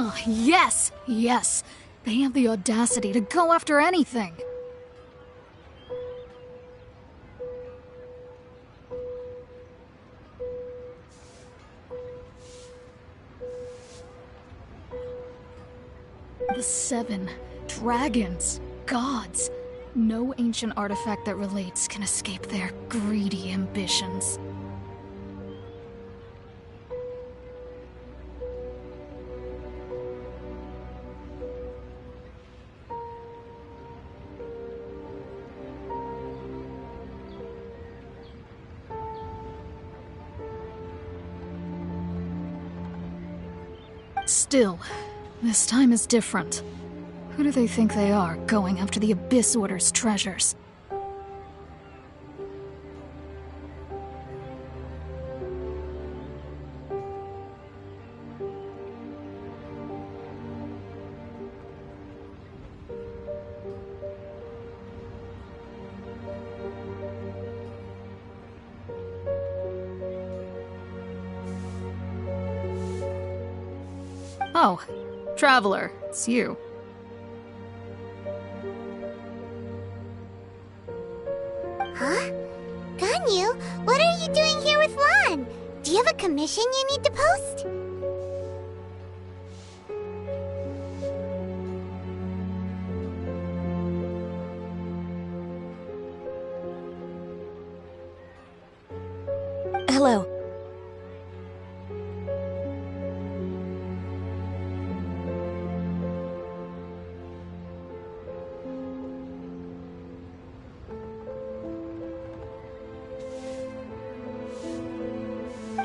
Oh, yes! Yes! They have the audacity to go after anything! The 7 dragons, gods. No ancient artifact that relates can escape their greedy ambitions. Still, this time is different. Who do they think they are, going after the Abyss Order's treasures? Oh, Traveler, it's you. Huh? Ganyu, what are you doing here with Lan? Do you have a commission you need to post? Hello.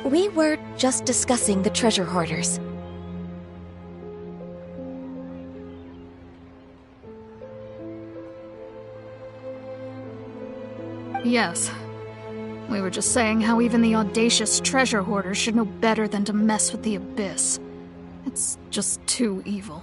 We were just discussing the treasure hoarders. Yes. We were just saying how even the audacious treasure hoarders should know better than to mess with the Abyss. It's just too evil.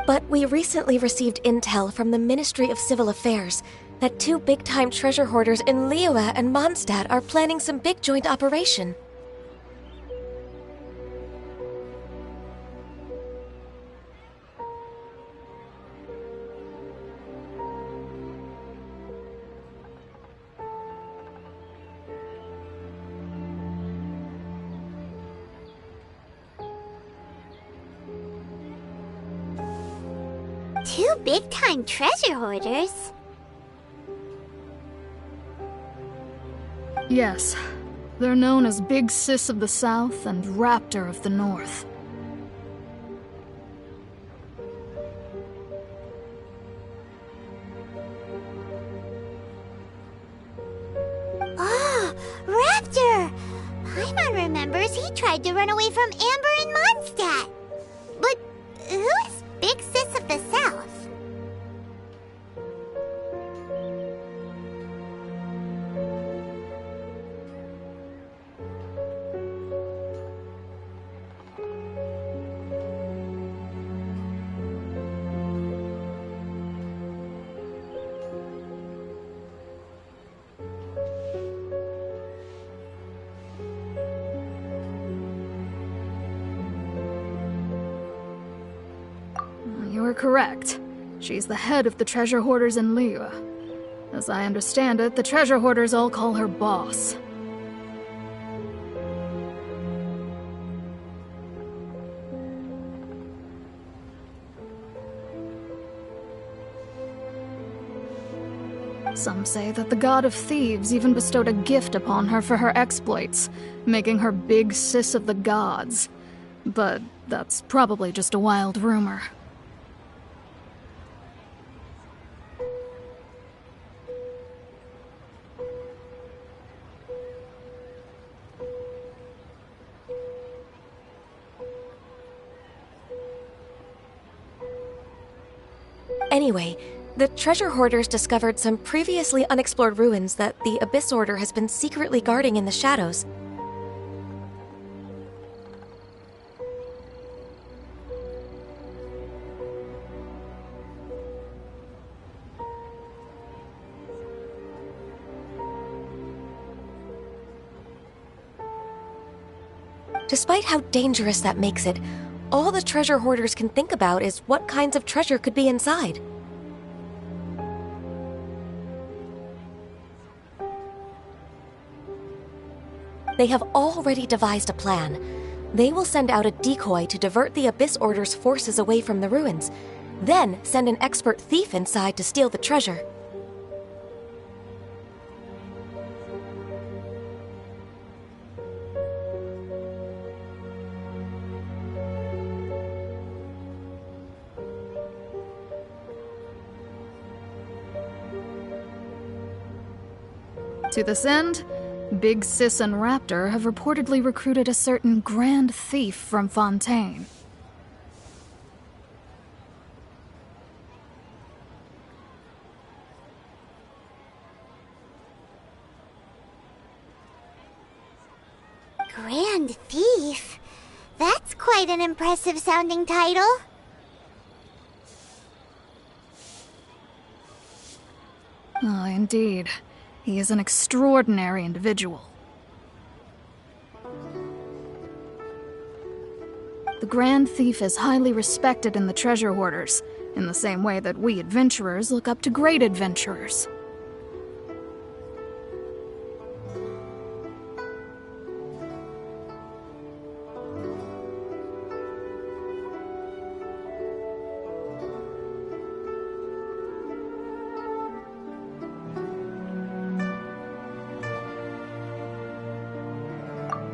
But we recently received intel from the Ministry of Civil Affairs that 2 big-time treasure hoarders in Liyue and Mondstadt are planning some big joint operation. Two big-time treasure hoarders? Yes. They're known as Big Sis of the South and Raptor of the North. Oh, Raptor! Paimon remembers he tried to run away from Amber and Mondstadt. But who is Big Sis of the South? You were correct. She's the head of the treasure hoarders in Liyue. As I understand it, the treasure hoarders all call her boss. Some say that the god of thieves even bestowed a gift upon her for her exploits, making her Big Sis of the gods. But that's probably just a wild rumor. Anyway, the treasure hoarders discovered some previously unexplored ruins that the Abyss Order has been secretly guarding in the shadows. Despite how dangerous that makes it, all the treasure hoarders can think about is what kinds of treasure could be inside. They have already devised a plan. They will send out a decoy to divert the Abyss Order's forces away from the ruins, then send an expert thief inside to steal the treasure. To this end, Big Sis and Raptor have reportedly recruited a certain Grand Thief from Fontaine. Grand Thief? That's quite an impressive sounding title. Oh, indeed. He is an extraordinary individual. The Grand Thief is highly respected in the treasure hoarders, in the same way that we adventurers look up to great adventurers.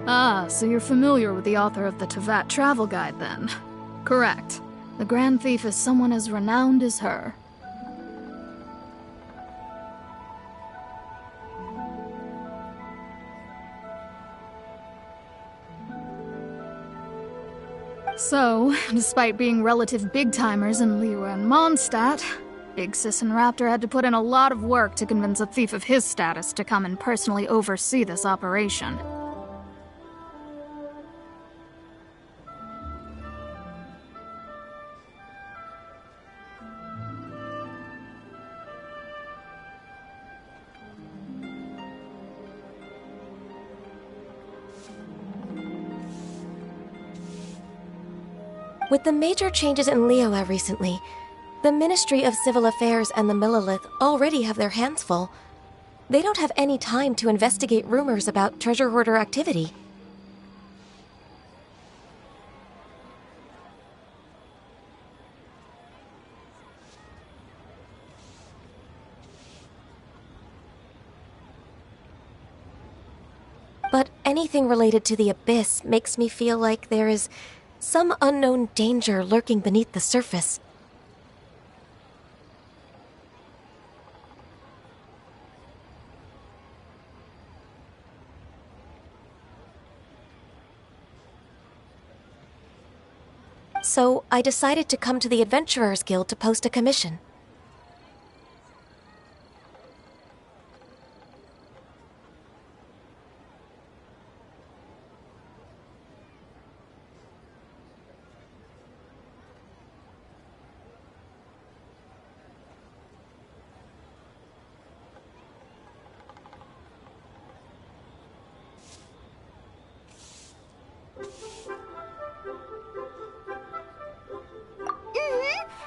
Ah, so you're familiar with the author of the Tevat Travel Guide, then? Correct. The Grand Thief is someone as renowned as her. So, despite being relative big-timers in Liyue and Mondstadt, Big Sis and Raptor had to put in a lot of work to convince a thief of his status to come and personally oversee this operation. With the major changes in Liyue recently, the Ministry of Civil Affairs and the Millelith already have their hands full. They don't have any time to investigate rumors about treasure hoarder activity. But anything related to the Abyss makes me feel like there is some unknown danger lurking beneath the surface. So I decided to come to the Adventurers Guild to post a commission.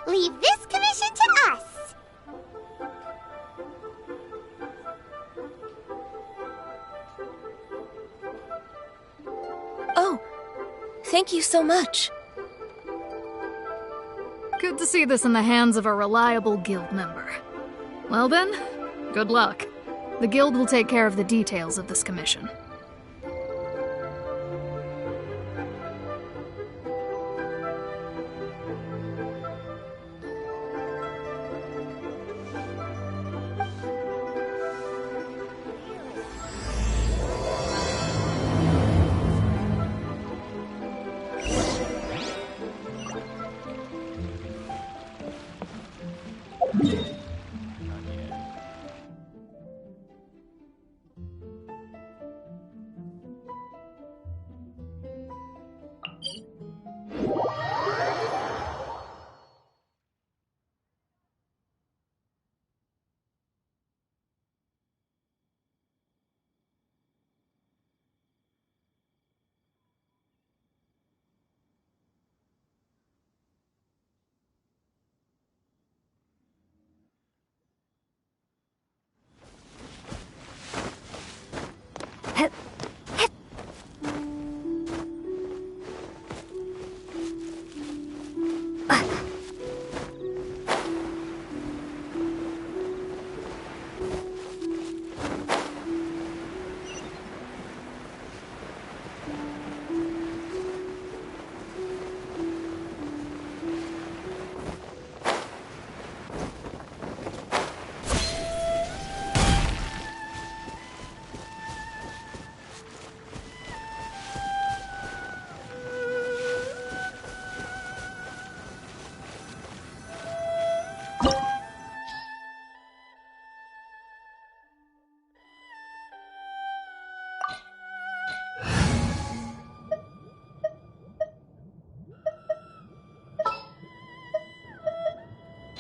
Leave this commission to us. Oh, thank you so much. Good to see this in the hands of a reliable guild member. Well then, good luck. The guild will take care of the details of this commission.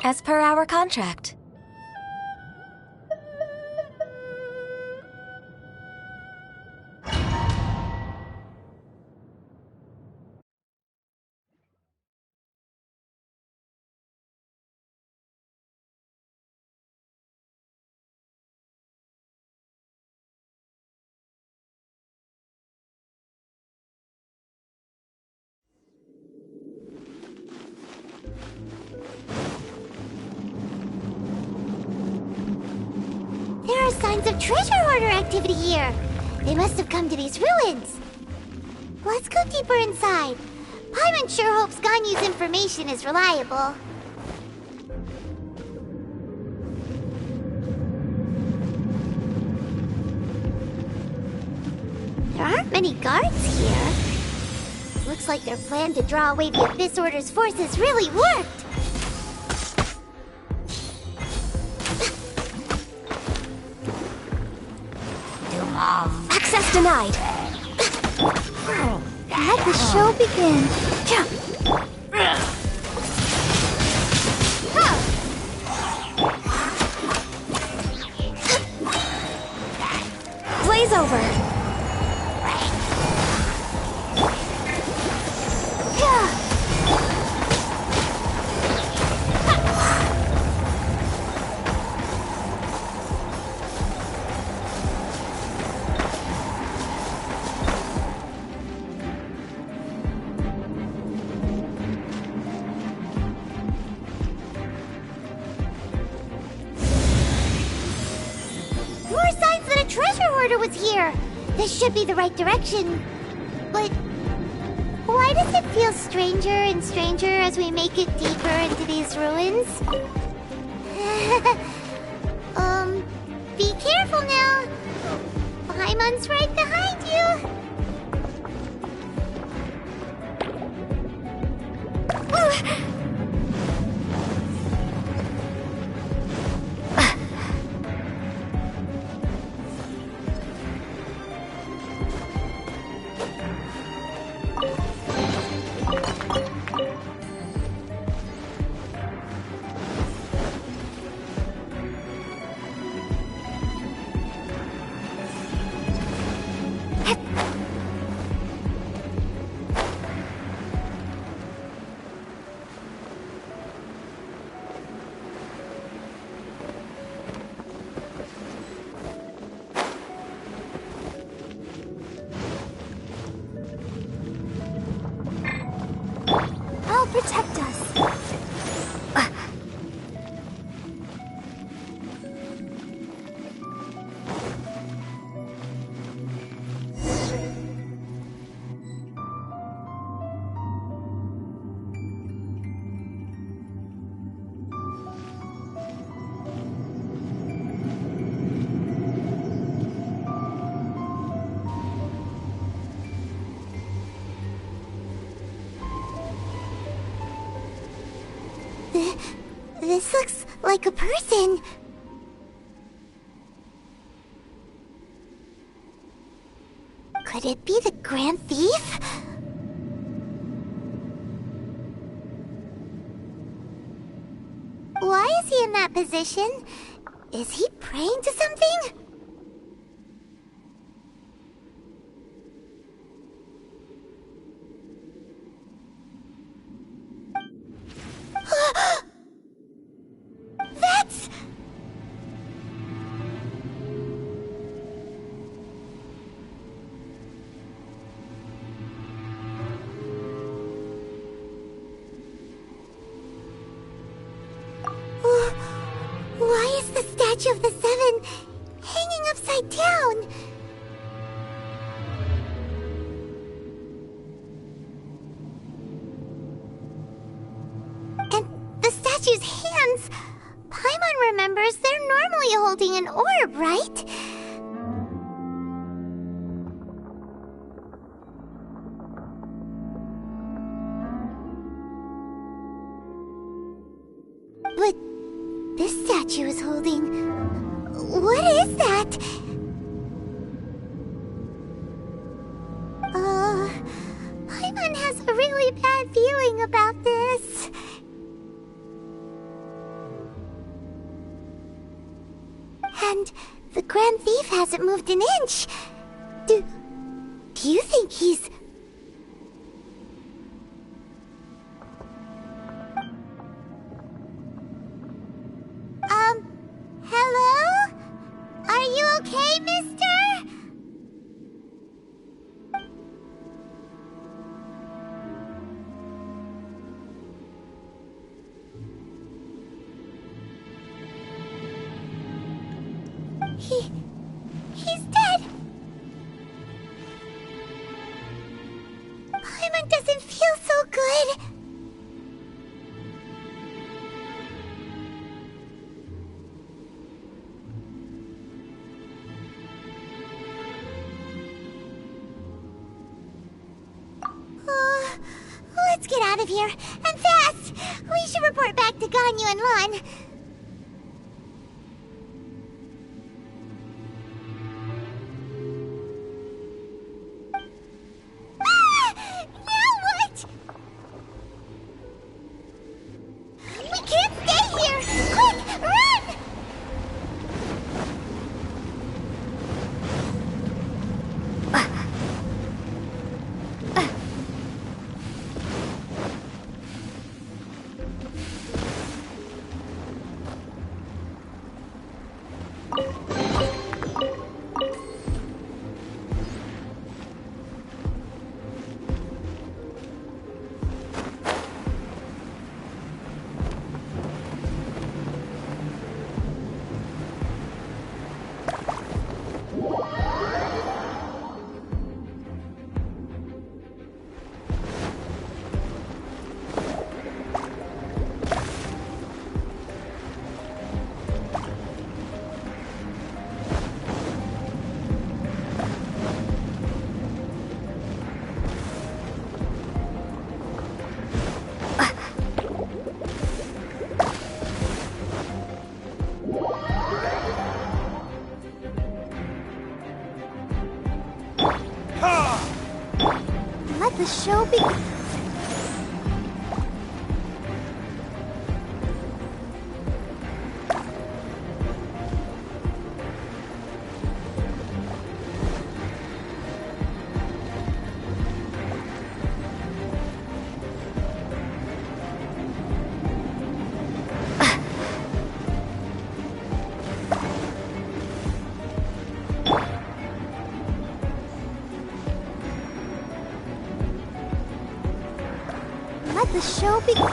As per our contract. There are signs of treasure hoarder activity here. They must have come to these ruins. Let's go deeper inside. Paimon sure hopes Ganyu's information is reliable. There aren't many guards here. Looks like their plan to draw away the Abyss Order's forces really worked. Access denied. Let the show begin. Blaze over. More signs that a treasure hoarder was here. This should be the right direction. But why does it feel stranger and stranger as we make it deeper into these ruins? Be careful now. Paimon's right behind you. I'll protect us. This looks like a person. Could it be the Grand Thief? Why is he in that position? Is he praying to something? That's... statue of the Seven hanging upside down. And the statue's hands. Paimon remembers they're normally holding an orb, right? But this statue is holding... What is that? Paimon has a really bad feeling about this. And the Grand Thief hasn't moved an inch. Do you think he's... Hello? Are you okay, mister? He's dead. Paimon doesn't feel so good. Let's get out of here, and fast! We should report back to Ganyu and Lon. Now what? We can't stay here! Quick, run! Let the show begin. Let the show begin.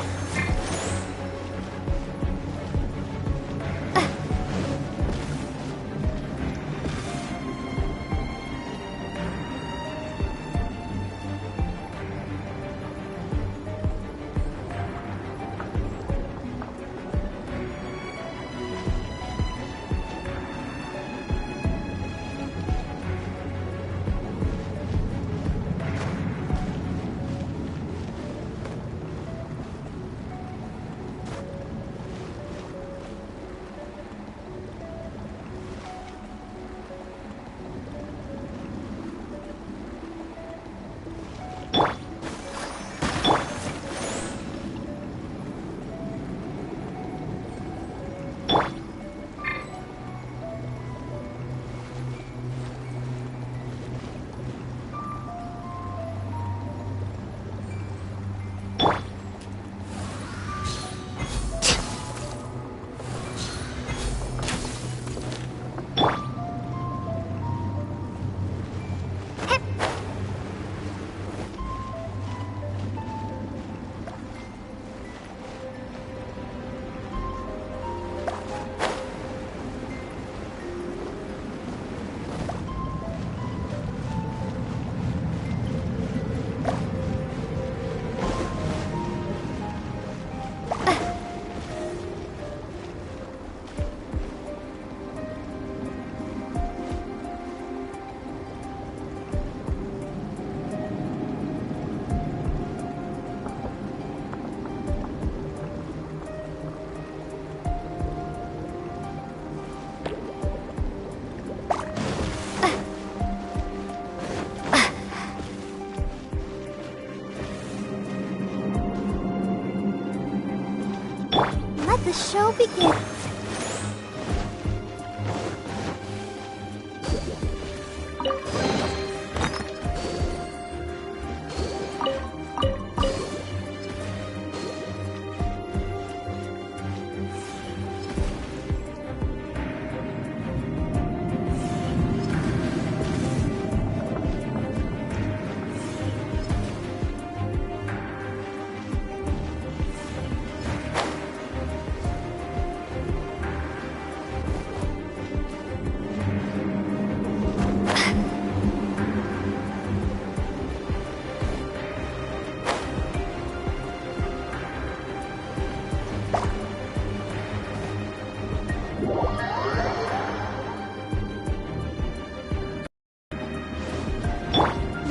the show begin.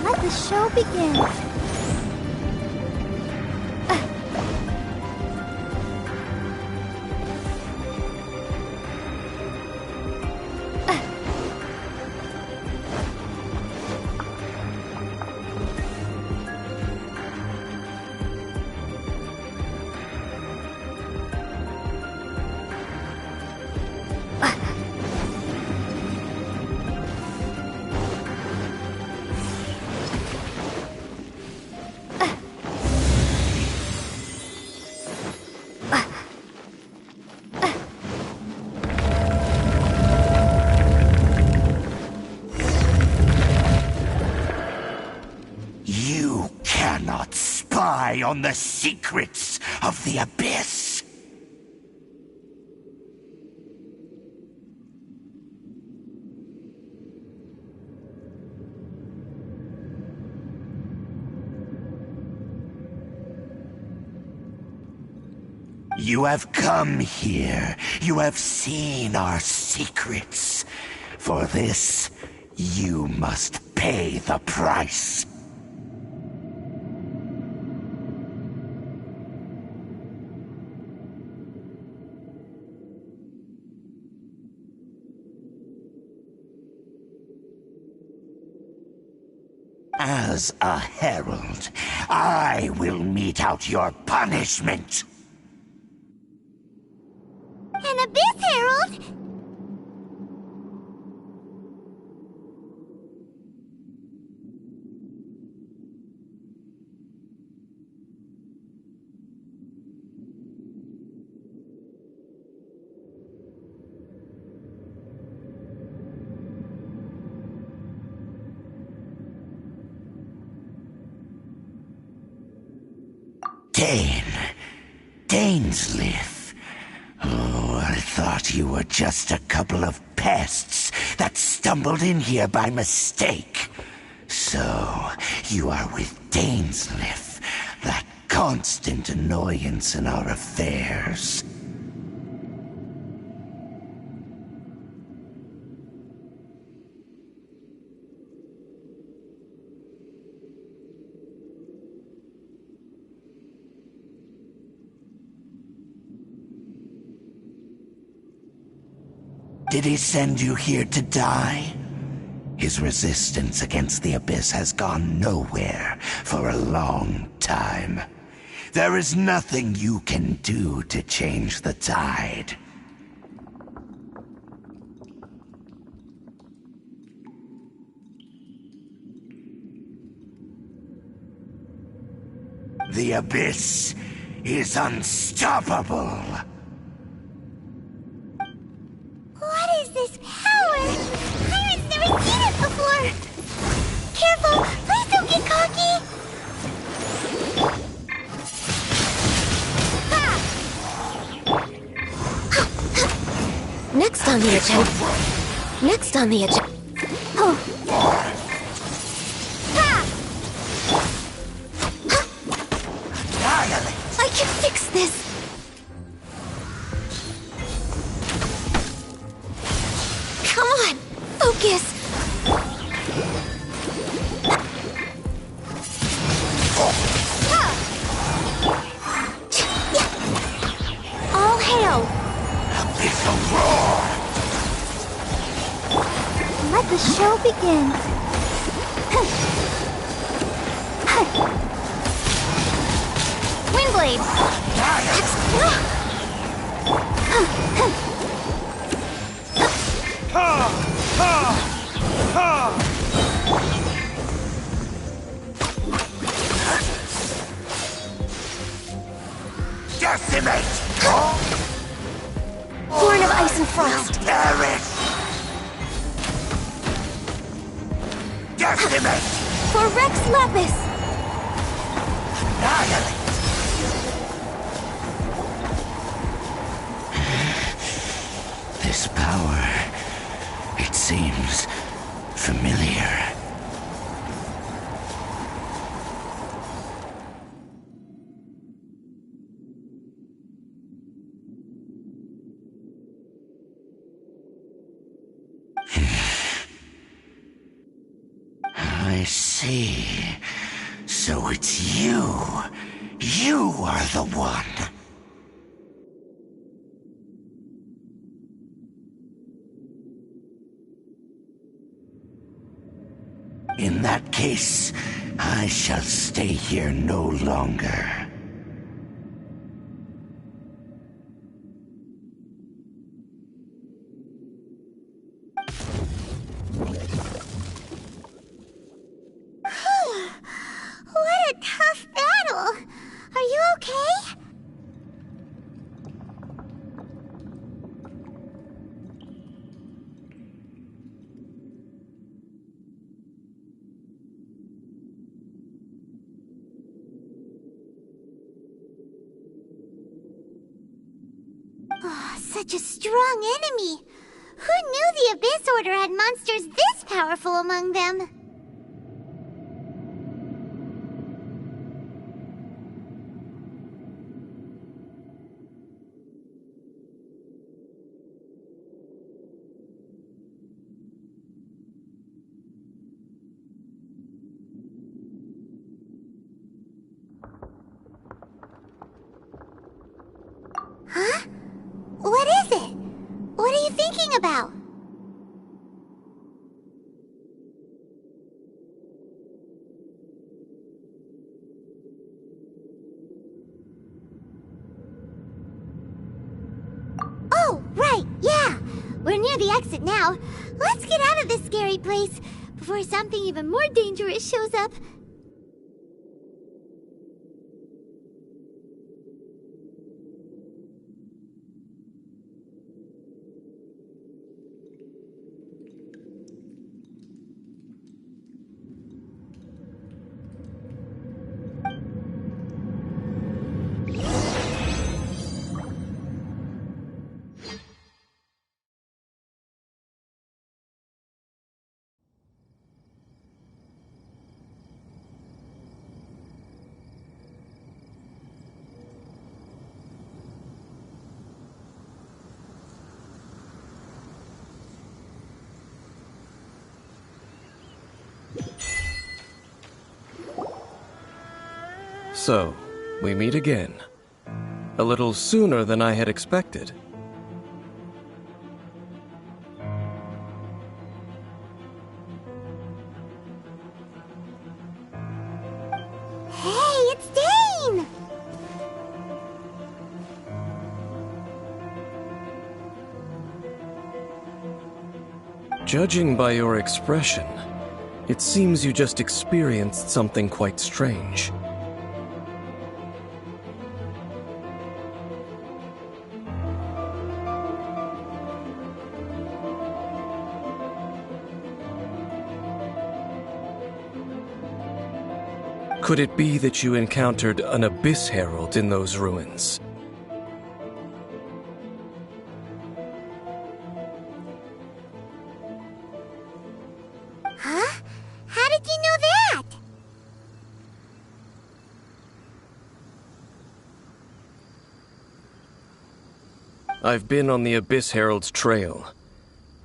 Let the show begin. You cannot spy on the secrets of the Abyss. You have come here. You have seen our secrets. For this, you must pay the price. As a herald, I will mete out your punishment. An Abyss Herald? Dainsleif. Oh, I thought you were just a couple of pests that stumbled in here by mistake. So, you are with Dainsleif, that constant annoyance in our affairs. Did he send you here to die? His resistance against the Abyss has gone nowhere for a long time. There is nothing you can do to change the tide. The Abyss is unstoppable. What is this power? Pirates never seen it before! Careful! Please don't get cocky! Next on the agenda. Next on the agenda. Oh. I can fix this. Come on, focus. All hail! Abyssal roar! Let the show begin. Windblade! Decimate! Born of ice and frost. Perish! Decimate! For Rex Lapis! Annihilate! This power, it seems familiar. I see. So it's you. You are the one. In that case, I shall stay here no longer. What a tough battle! Are you okay? Oh, such a strong enemy! Who knew the Abyss Order had monsters this powerful among them? Huh? What is it? What are you thinking about? Oh, right, yeah! We're near the exit now. Let's get out of this scary place before something even more dangerous shows up. So, we meet again. A little sooner than I had expected. Hey, it's Dane! Judging by your expression, it seems you just experienced something quite strange. Could it be that you encountered an Abyss Herald in those ruins? Huh? How did you know that? I've been on the Abyss Herald's trail.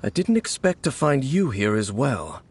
I didn't expect to find you here as well.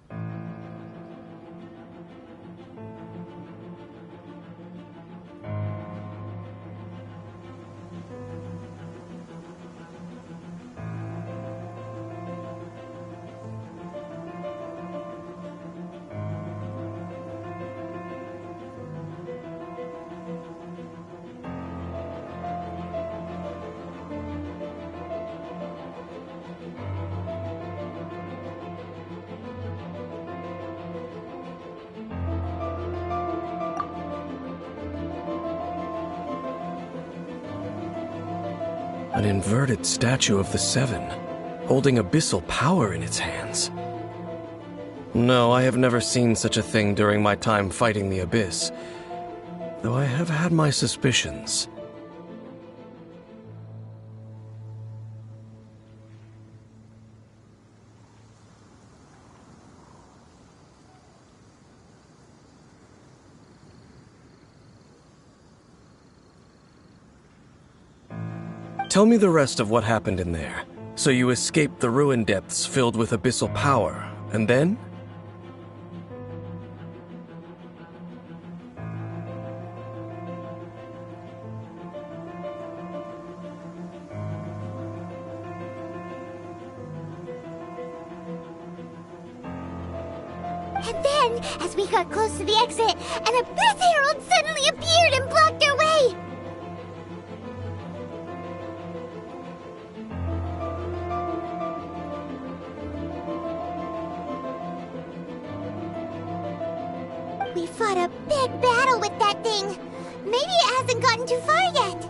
An inverted statue of the Seven, holding abyssal power in its hands. No, I have never seen such a thing during my time fighting the Abyss, though I have had my suspicions. Tell me the rest of what happened in there. So you escaped the ruin depths filled with abyssal power, and then? And then, as we got close to the exit, an Abyss Herald suddenly appeared and blocked our way! We fought a big battle with that thing. Maybe it hasn't gotten too far yet.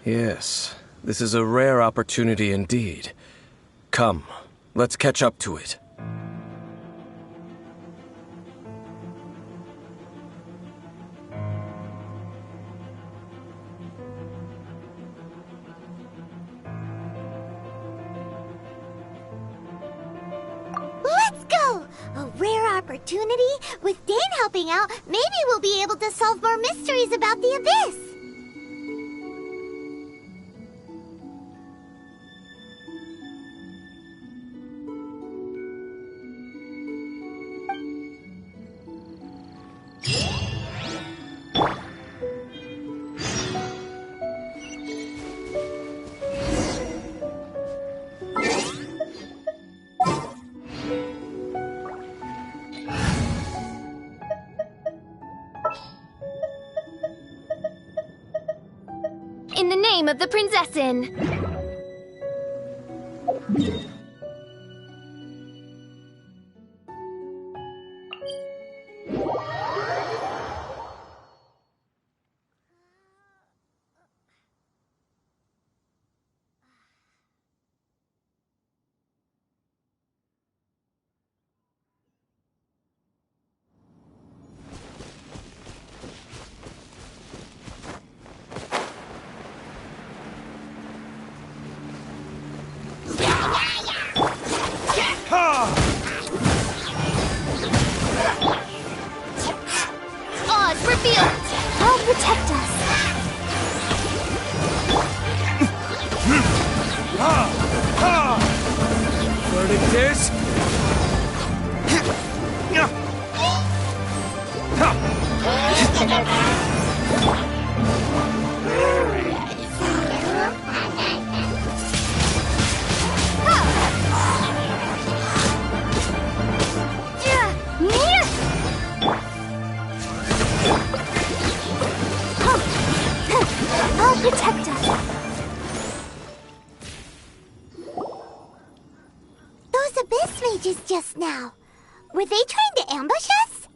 Yes, this is a rare opportunity indeed. Come, let's catch up to it. Let's go! A rare opportunity? With Dane helping out, maybe we'll be able to solve more mysteries about the Abyss! In the name of the Prinzessin! Oz, reveal! I'll protect us. Verdict is... I'll protect us. Those Abyss mages just now. Were they trying to ambush us?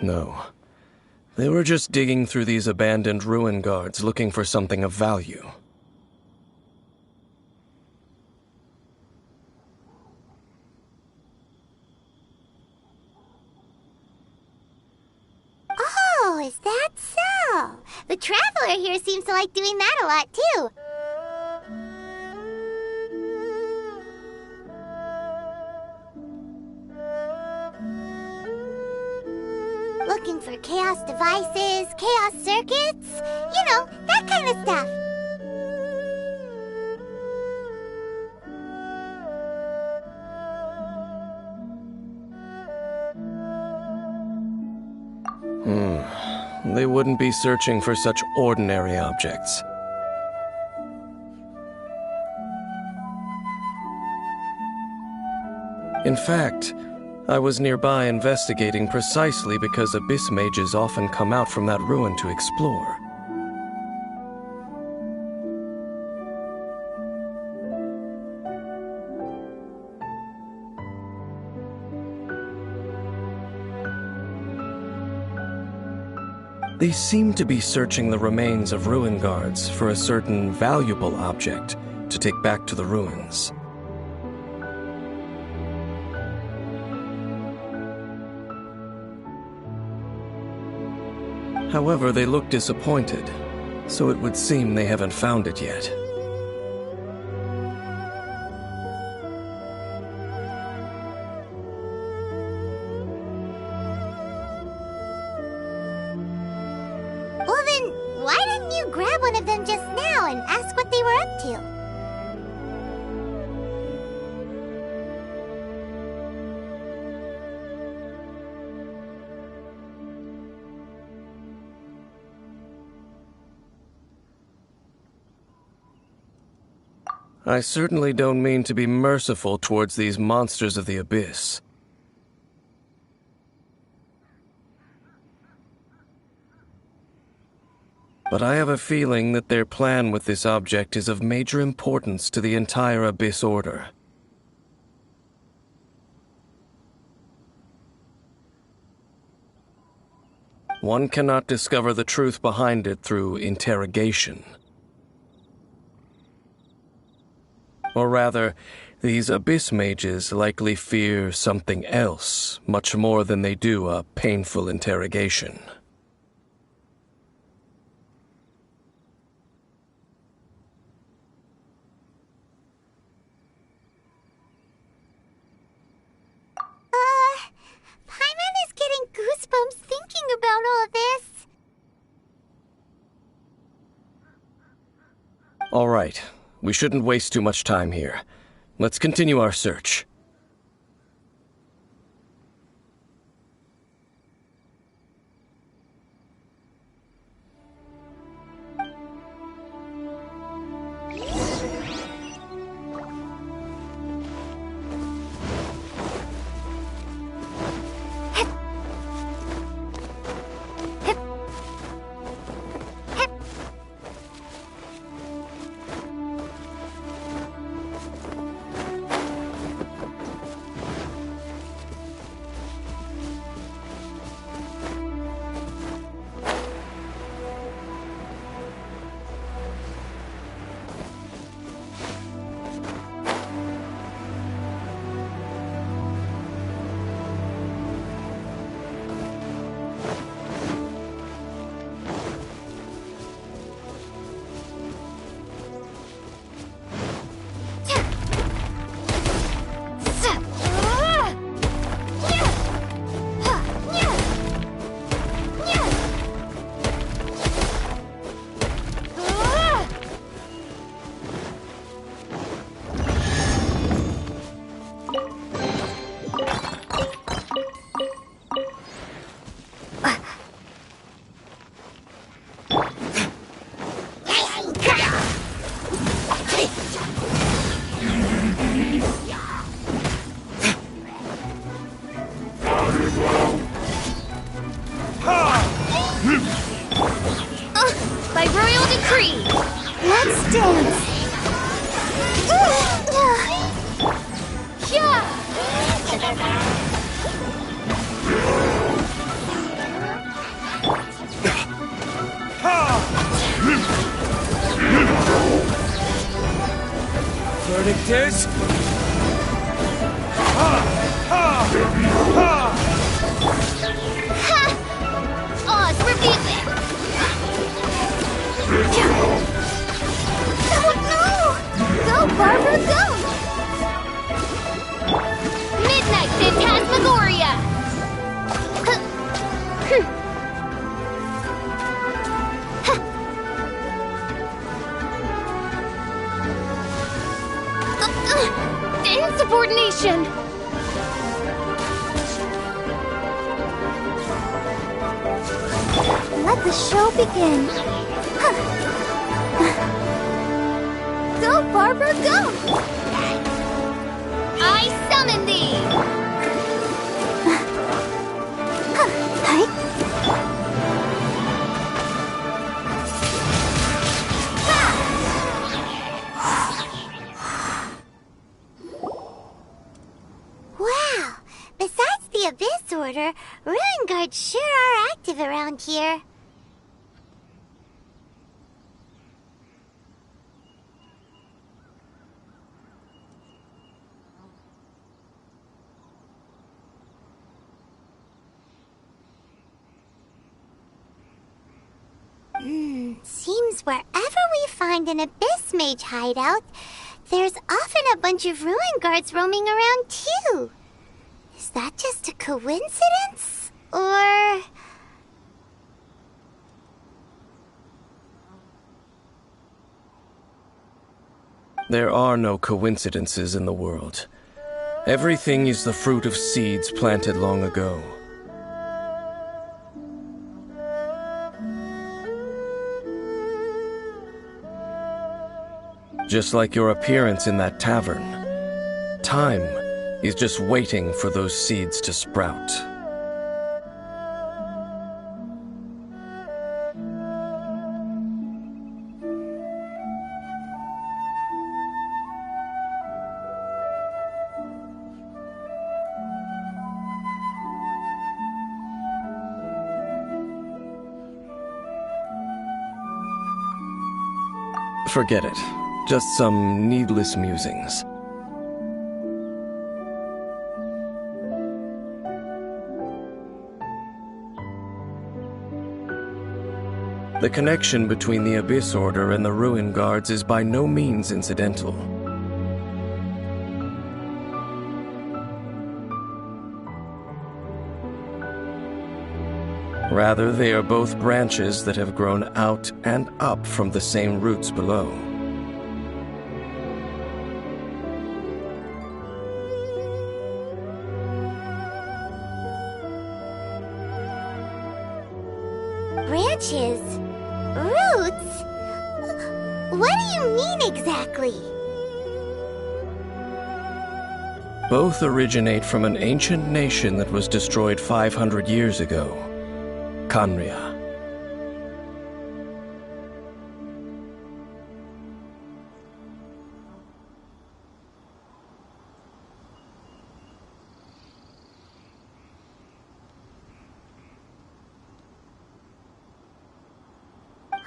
No. They were just digging through these abandoned ruin guards looking for something of value. Oh, is that so? The Traveler here seems to like doing that a lot, too. Looking for chaos devices, chaos circuits, you know, that kind of stuff. They wouldn't be searching for such ordinary objects. In fact, I was nearby investigating precisely because abyss mages often come out from that ruin to explore. They seem to be searching the remains of ruin guards for a certain valuable object to take back to the ruins. However, they look disappointed, so it would seem they haven't found it yet. Well then, why didn't you grab one of them just now and ask what they were up to? I certainly don't mean to be merciful towards these monsters of the abyss. But I have a feeling that their plan with this object is of major importance to the entire Abyss Order. One cannot discover the truth behind it through interrogation. Or rather, these Abyss mages likely fear something else much more than they do a painful interrogation. Paimon is getting goosebumps thinking about all this. All right, we shouldn't waste too much time here. Let's continue our search. By royal decree! Let's dance. Yeah! Verdict is... Oz, repeat it! Oh no! Go, Barbara, go! Midnight Phantasmagoria! Insubordination! Let the show begin. Go, Barbara, go! I summon thee! Wow! Besides the Abyss Order, Ruin Guards sure are active around here. Seems wherever we find an Abyss Mage hideout, there's often a bunch of Ruin Guards roaming around too. Is that just a coincidence? Or... There are no coincidences in the world. Everything is the fruit of seeds planted long ago. Just like your appearance in that tavern, time is just waiting for those seeds to sprout. Forget it. Just some needless musings. The connection between the Abyss Order and the Ruin Guards is by no means incidental. Rather, they are both branches that have grown out and up from the same roots below. Branches? Roots? What do you mean exactly? Both originate from an ancient nation that was destroyed 500 years ago, Khaenri'ah.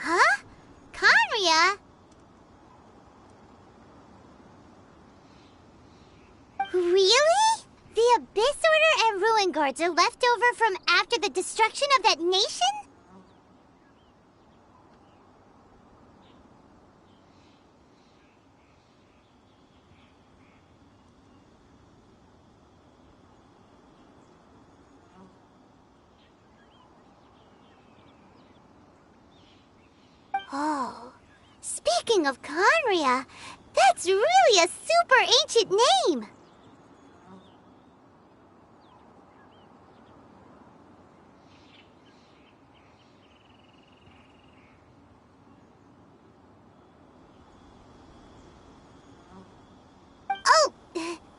Huh? Khaenri'ah? Really? The Abyss Order and Ruin Guards are left over from after the destruction of that nation? Oh, speaking of Khaenri'ah, that's really a super ancient name! Oh,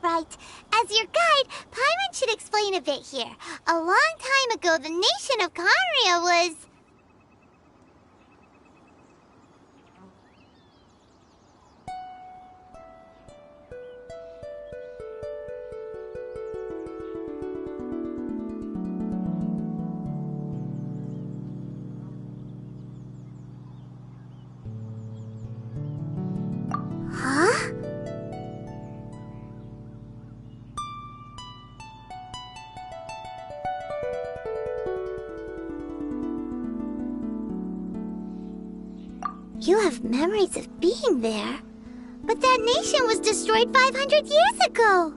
right. As your guide, Paimon should explain a bit here. A long time ago, the nation of Khaenri'ah was... Huh? You have memories of being there. But that nation was destroyed 500 years ago.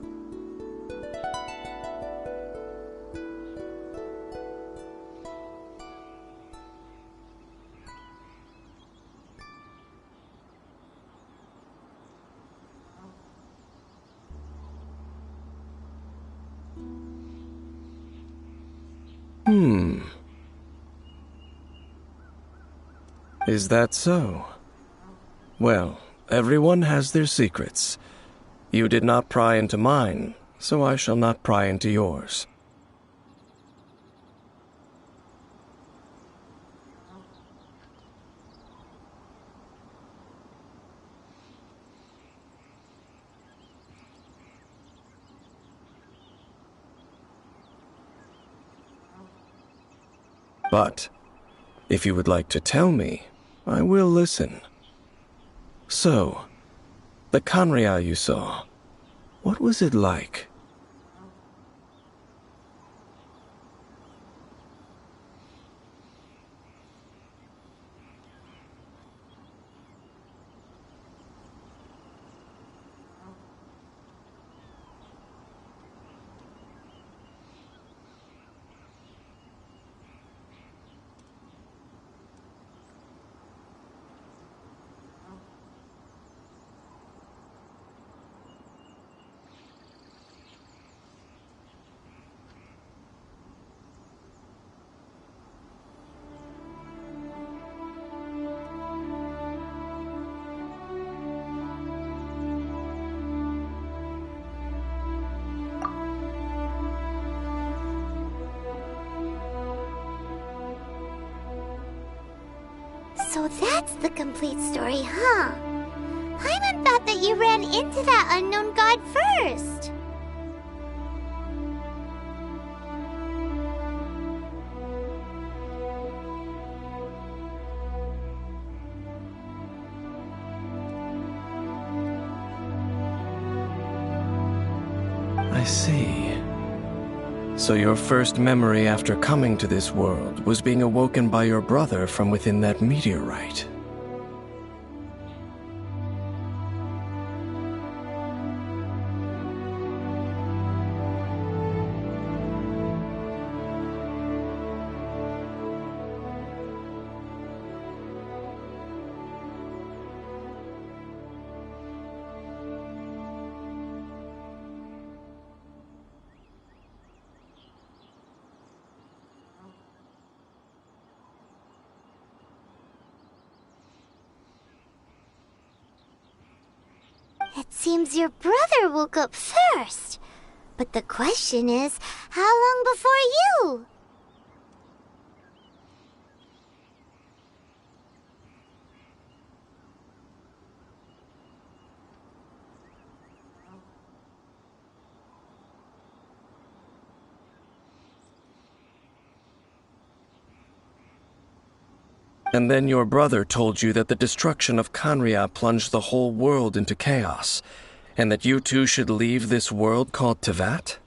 Is that so? Well, everyone has their secrets. You did not pry into mine, so I shall not pry into yours. But, if you would like to tell me, I will listen. So, the Khanria you saw, what was it like? So that's the complete story, huh? Paimon thought that you ran into that unknown god first. I see. So your first memory after coming to this world was being awoken by your brother from within that meteorite. It seems your brother woke up first. But the question is, how long before you? And then your brother told you that the destruction of Khanria plunged the whole world into chaos, and that you two should leave this world called Tevat?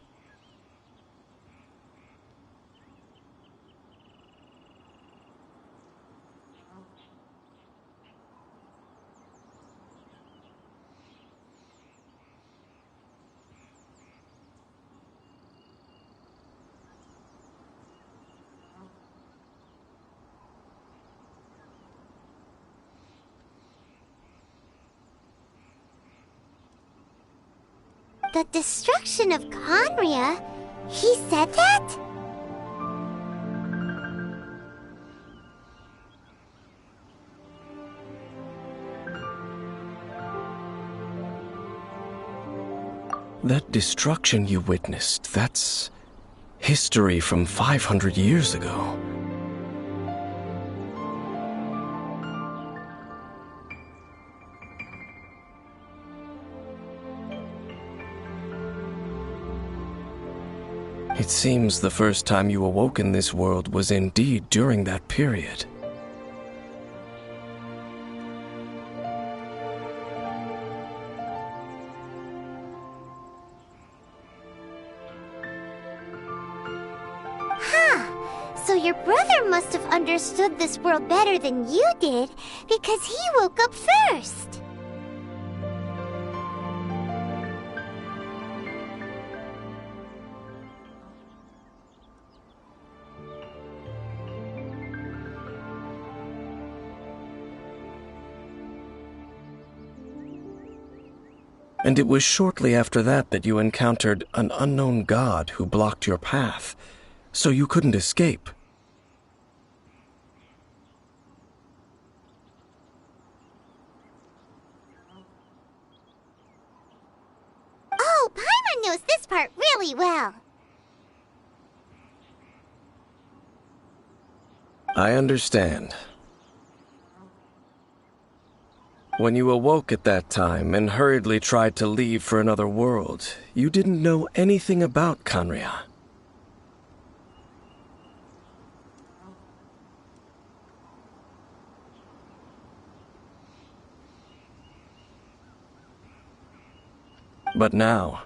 The destruction of Khanria? He said that? That destruction you witnessed, that's history from 500 years ago. It seems the first time you awoke in this world was indeed during that period. So your brother must have understood this world better than you did, because he woke up first. And it was shortly after that that you encountered an unknown god who blocked your path, so you couldn't escape. I understand. When you awoke at that time and hurriedly tried to leave for another world, you didn't know anything about Kanria. But now,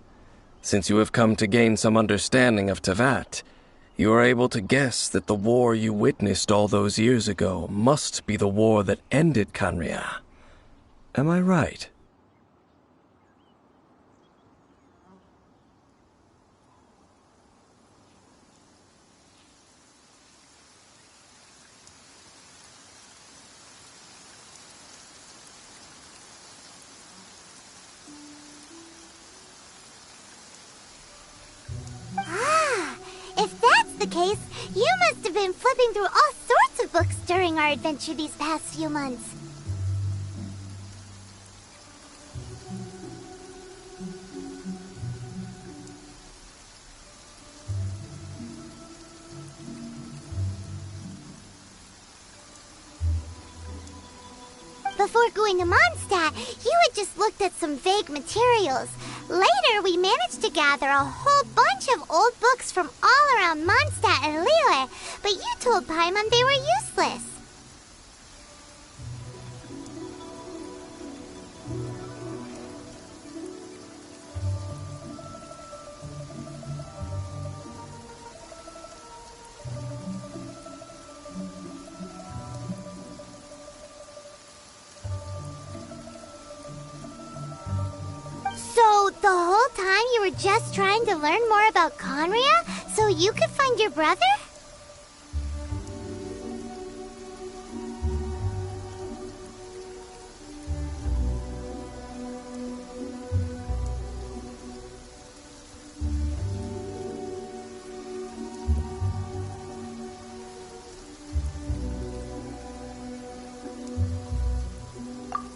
since you have come to gain some understanding of Tevat, you are able to guess that the war you witnessed all those years ago must be the war that ended Kanria. Am I right? If that's the case, you must have been flipping through all sorts of books during our adventure these past few months. Before going to Mondstadt, you had just looked at some vague materials. Later, we managed to gather a whole bunch of old books from all around Mondstadt and Liyue, but you told Paimon they were useless. So, the whole time you were just trying to learn more about Conria so you could find your brother?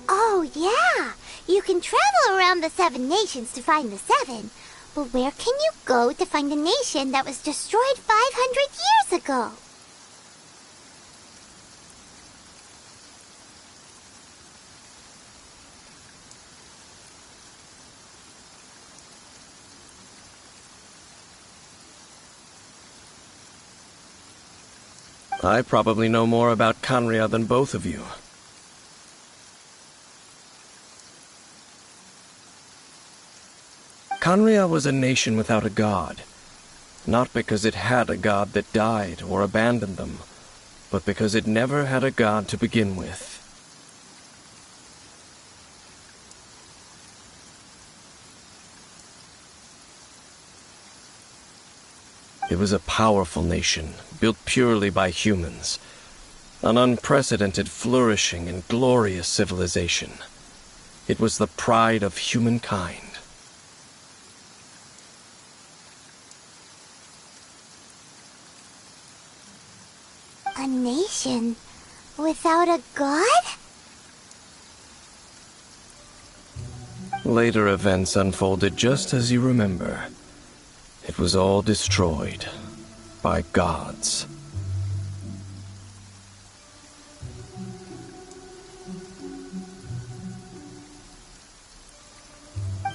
Oh, yeah! You can travel around the 7 nations to find the 7. But where can you go to find a nation that was destroyed 500 years ago? I probably know more about Kanria than both of you. Kanria was a nation without a god, not because it had a god that died or abandoned them, but because it never had a god to begin with. It was a powerful nation, built purely by humans, an unprecedented, flourishing, and glorious civilization. It was the pride of humankind. A nation without a god? Later events unfolded just as you remember. It was all destroyed by gods.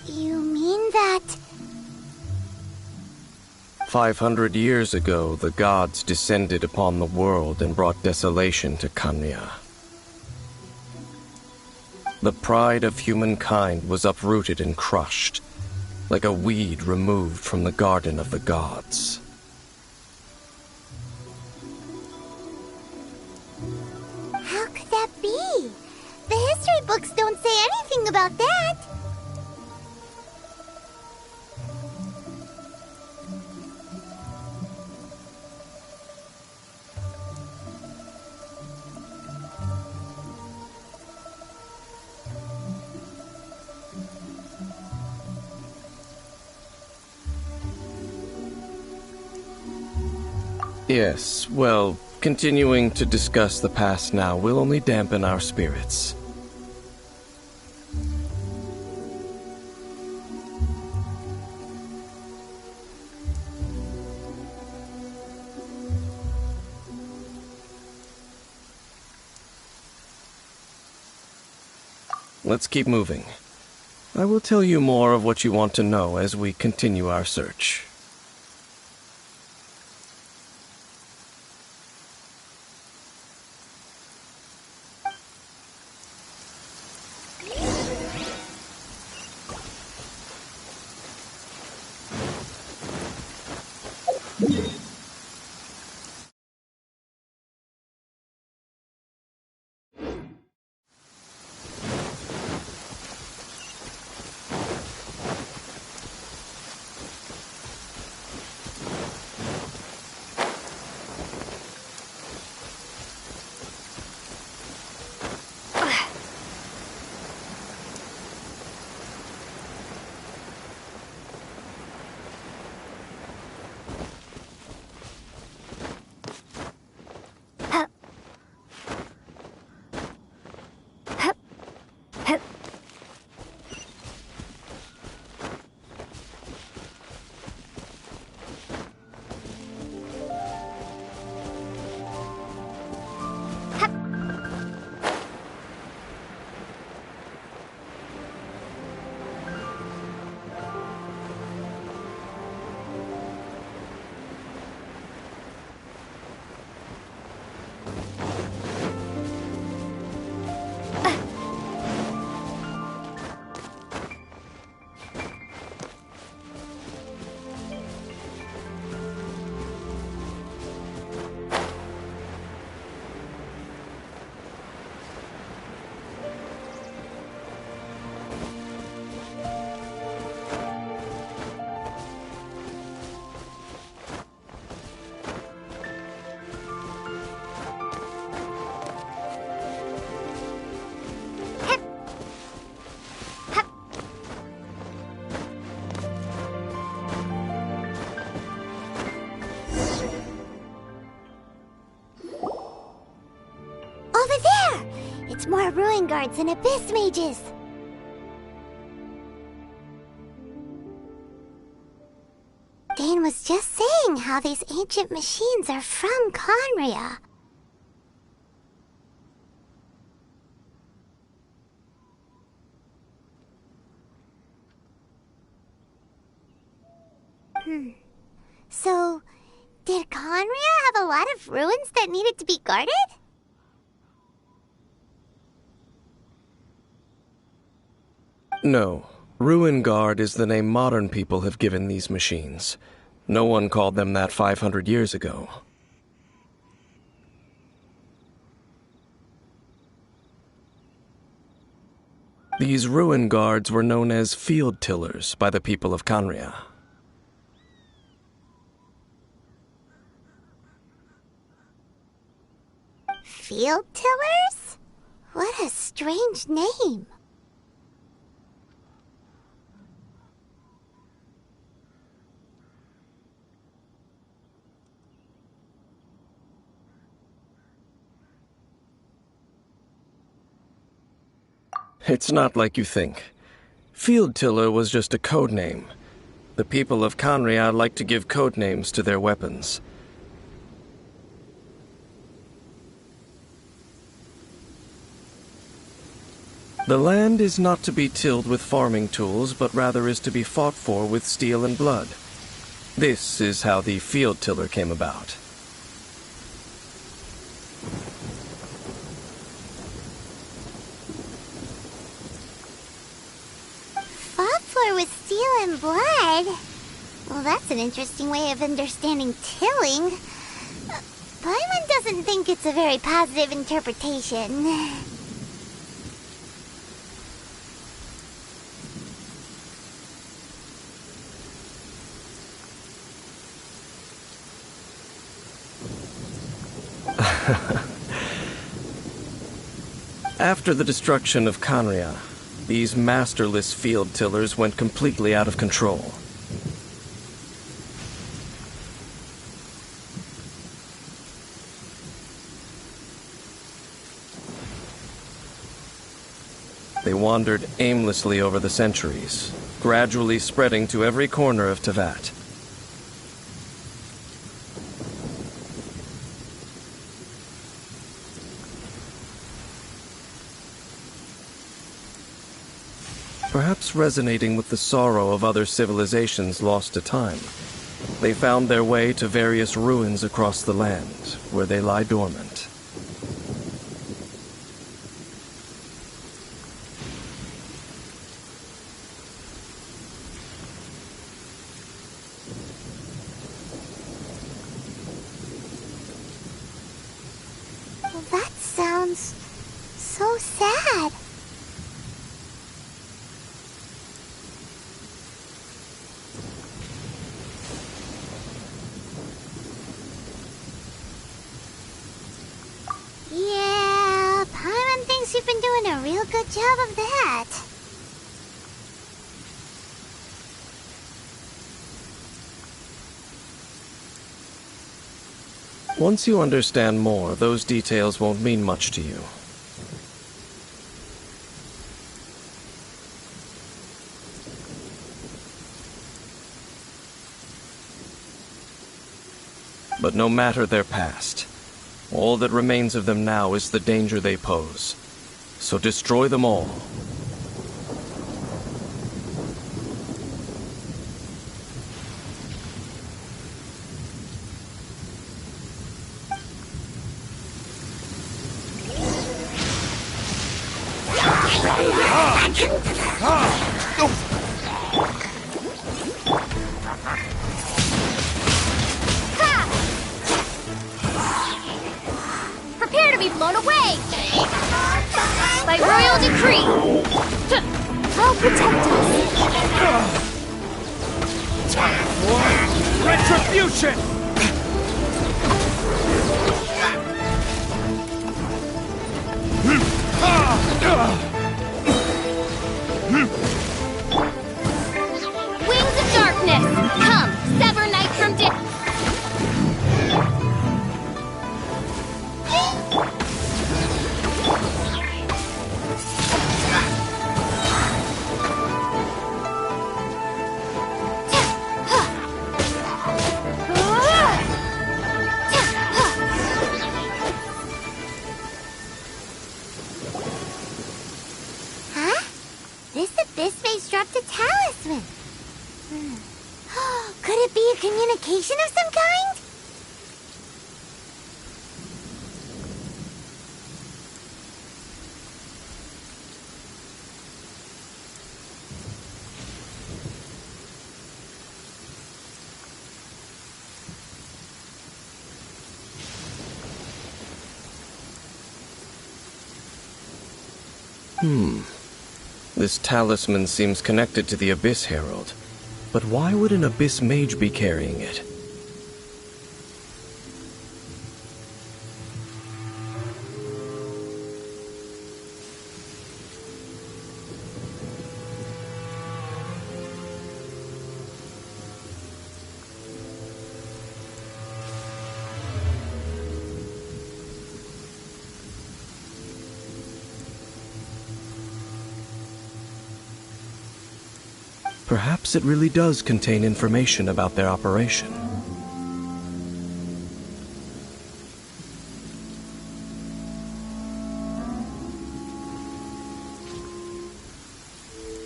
You mean that... 500 years ago, the gods descended upon the world and brought desolation to Kanria. The pride of humankind was uprooted and crushed, like a weed removed from the garden of the gods. How could that be? The history books don't say anything about that. Yes, well, continuing to discuss the past now will only dampen our spirits. let's keep moving. I will tell you more of what you want to know as we continue our search. Over there! It's more ruin guards and abyss mages! Dane was just saying how these ancient machines are from Conria. So, did Conria have a lot of ruins that needed to be guarded? No. Ruin Guard is the name modern people have given these machines. No one called them that 500 years ago. These Ruin Guards were known as field tillers by the people of Conria. Field tillers? What a strange name. It's not like you think. Field Tiller was just a code name. The people of Conria like to give code names to their weapons. The land is not to be tilled with farming tools, but rather is to be fought for with steel and blood. This is how the Field Tiller came about. Fought for with steel and blood? Well, that's an interesting way of understanding tilling. Paimon doesn't think it's a very positive interpretation. After the destruction of Conria, these masterless field tillers went completely out of control. They wandered aimlessly over the centuries, gradually spreading to every corner of Teyvat. Perhaps resonating with the sorrow of other civilizations lost to time, they found their way to various ruins across the land, where they lie dormant. Well, that sounds so sad. Yeah, Paimon thinks you've been doing a real good job of that. Once you understand more, those details won't mean much to you. But no matter their past, all that remains of them now is the danger they pose. So destroy them all. Prepare to be blown away! By royal decree! I'll protect us. Retribution! Wings of darkness! Come, sever night from day! Huh? This abyss maze dropped a talisman. Could it be a communication of some kind? This talisman seems connected to the Abyss Herald. But why would an Abyss Mage be carrying it? Perhaps it really does contain information about their operation.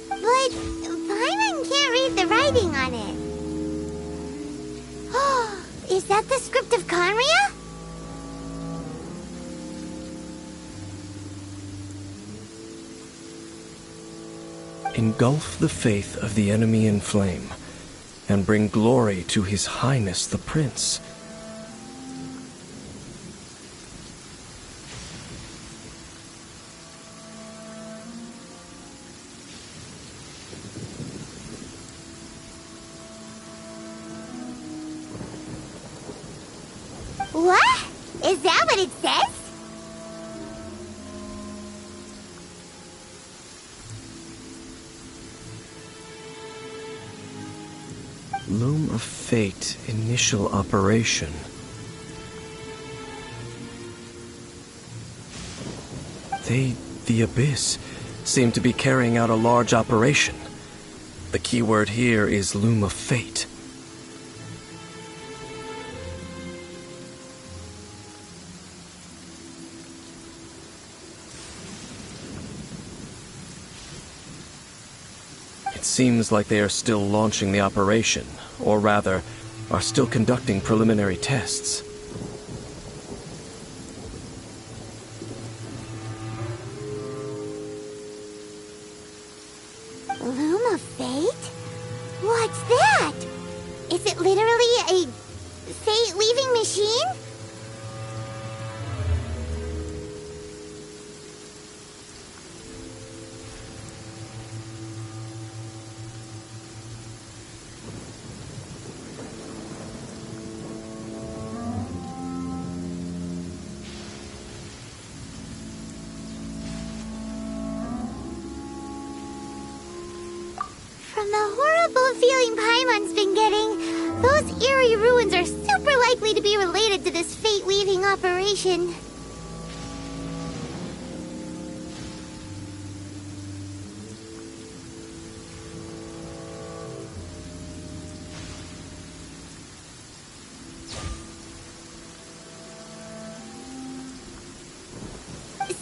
But Paimon can't read the writing on it. Oh, is that the script of Conria? Engulf the faith of the enemy in flame, and bring glory to His Highness the Prince. What? Is that what it says? Loom of Fate, initial operation. They, the Abyss, seem to be carrying out a large operation. The keyword here is Loom of Fate. It seems like they are still launching the operation, or rather, are still conducting preliminary tests. Loom of Fate? What's that? Is it literally a fate-leaving machine? From the horrible feeling Paimon's been getting, those eerie ruins are super likely to be related to this fate-leaving operation.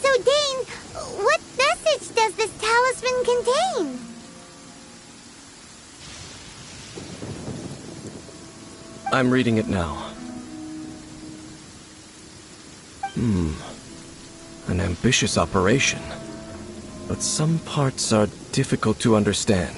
So, Dane, what message does this talisman contain? I'm reading it now. An ambitious operation. But some parts are difficult to understand.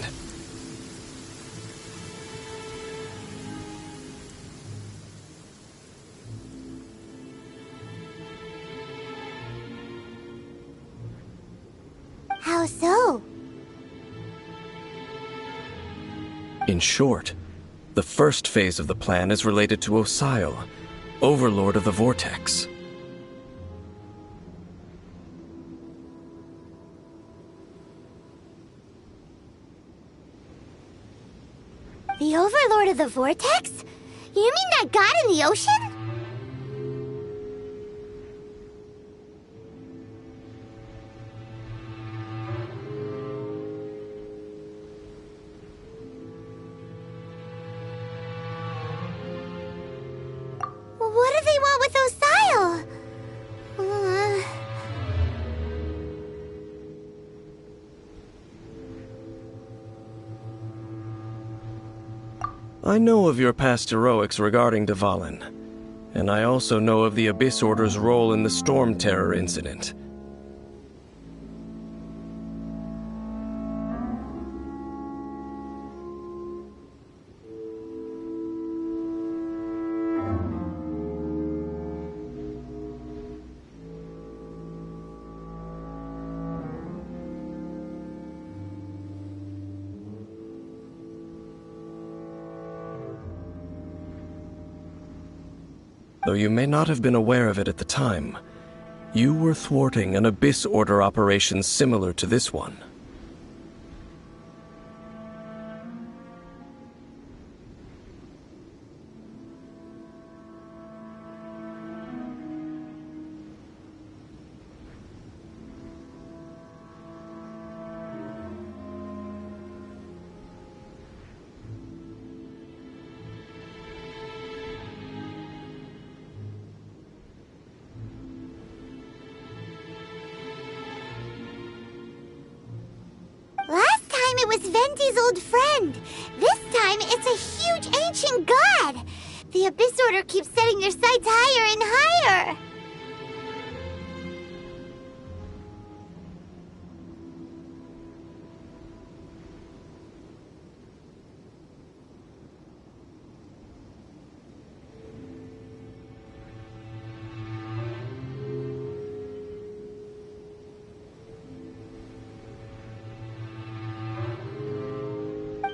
How so? In short, the first phase of the plan is related to Osile, Overlord of the Vortex. The Overlord of the Vortex? You mean that god in the ocean? What do they want with Osile? I know of your past heroics regarding Dvalin, and I also know of the Abyss Order's role in the Storm Terror incident. Though you may not have been aware of it at the time, you were thwarting an Abyss Order operation similar to this one. Last time it was Venti's old friend. This time it's a huge ancient god. The Abyss Order keeps setting their sights higher and higher.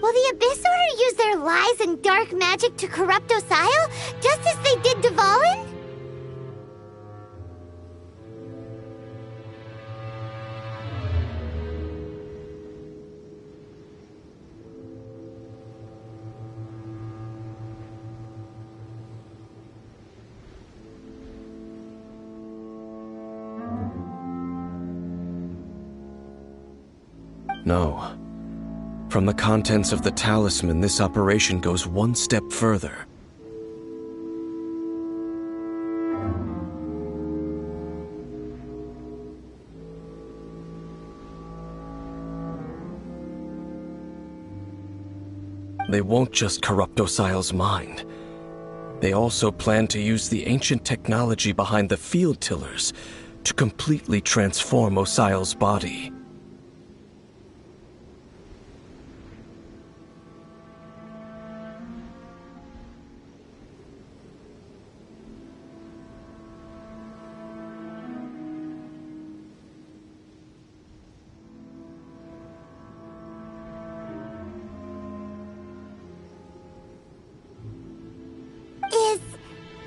Will the Abyss Order use their lies and dark magic to corrupt Osile, just as they did Dvalin? No. From the contents of the talisman, this operation goes one step further. They won't just corrupt Osial's mind. They also plan to use the ancient technology behind the field tillers to completely transform Osial's body.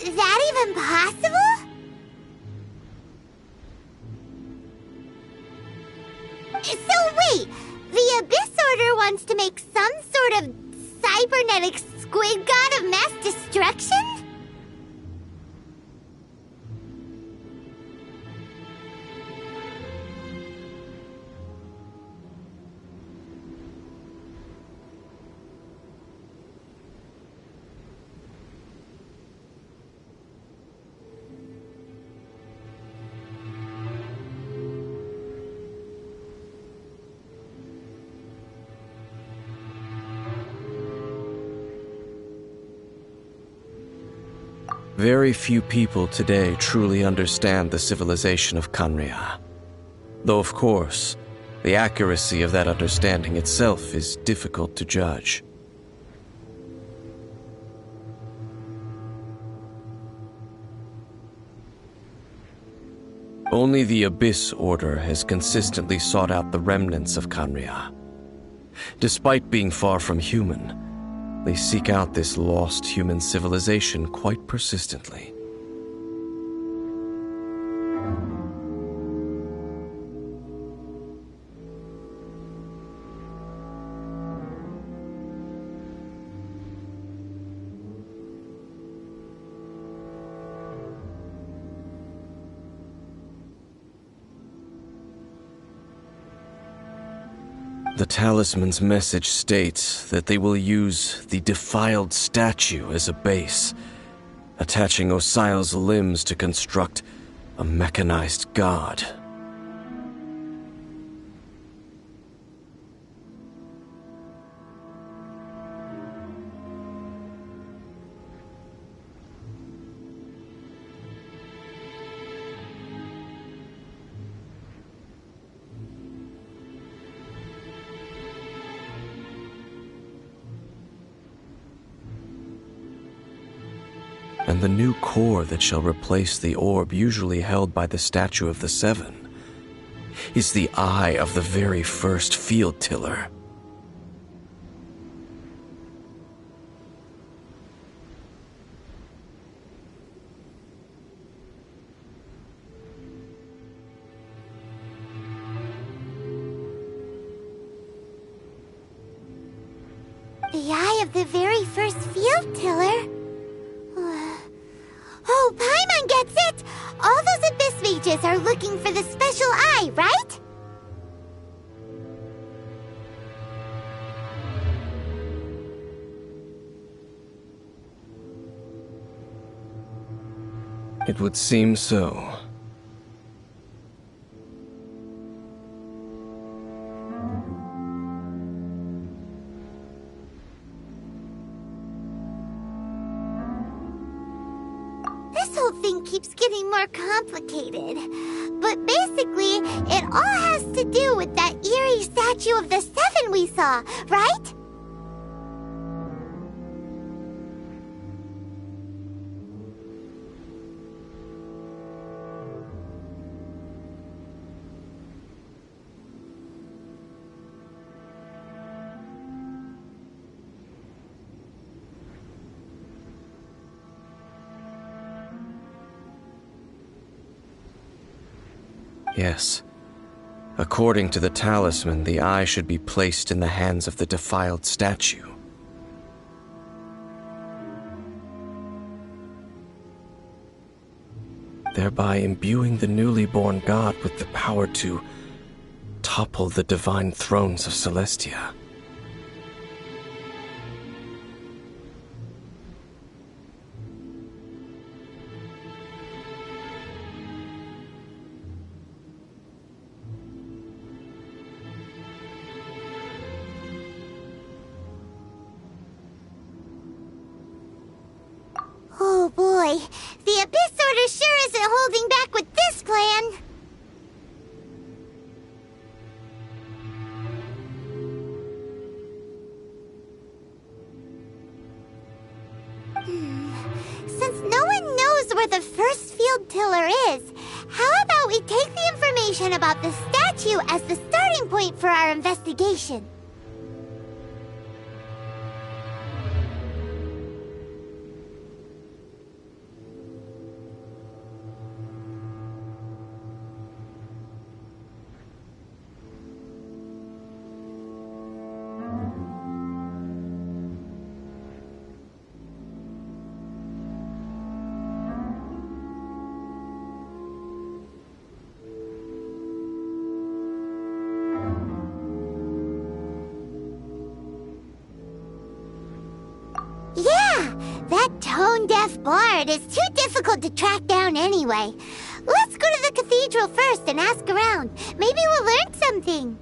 Is that even possible? So wait, the Abyss Order wants to make some sort of cybernetic squid god of mass destruction? Very few people today truly understand the civilization of Kanria. Though, of course, the accuracy of that understanding itself is difficult to judge. Only the Abyss Order has consistently sought out the remnants of Kanria. Despite being far from human, they seek out this lost human civilization quite persistently. The talisman's message states that they will use the defiled statue as a base, attaching Osial's limbs to construct a mechanized god. And the new core that shall replace the orb usually held by the Statue of the Seven is the eye of the very first field tiller. The eye of the very first field tiller? Oh, Paimon gets it! All those Abyss mages are looking for the special eye, right? It would seem so. This whole thing keeps getting more complicated. But basically, it all has to do with that eerie statue of the Seven we saw, right? Yes. According to the talisman, the eye should be placed in the hands of the defiled statue. Thereby imbuing the newly born god with the power to topple the divine thrones of Celestia. boy, the Abyss Order sure isn't holding back with this plan. Since no one knows where the first field tiller is, how about we take the information about the statue as the starting point for our investigation? Yeah, that tone-deaf bard is too difficult to track down anyway. Let's go to the cathedral first and ask around. Maybe we'll learn something.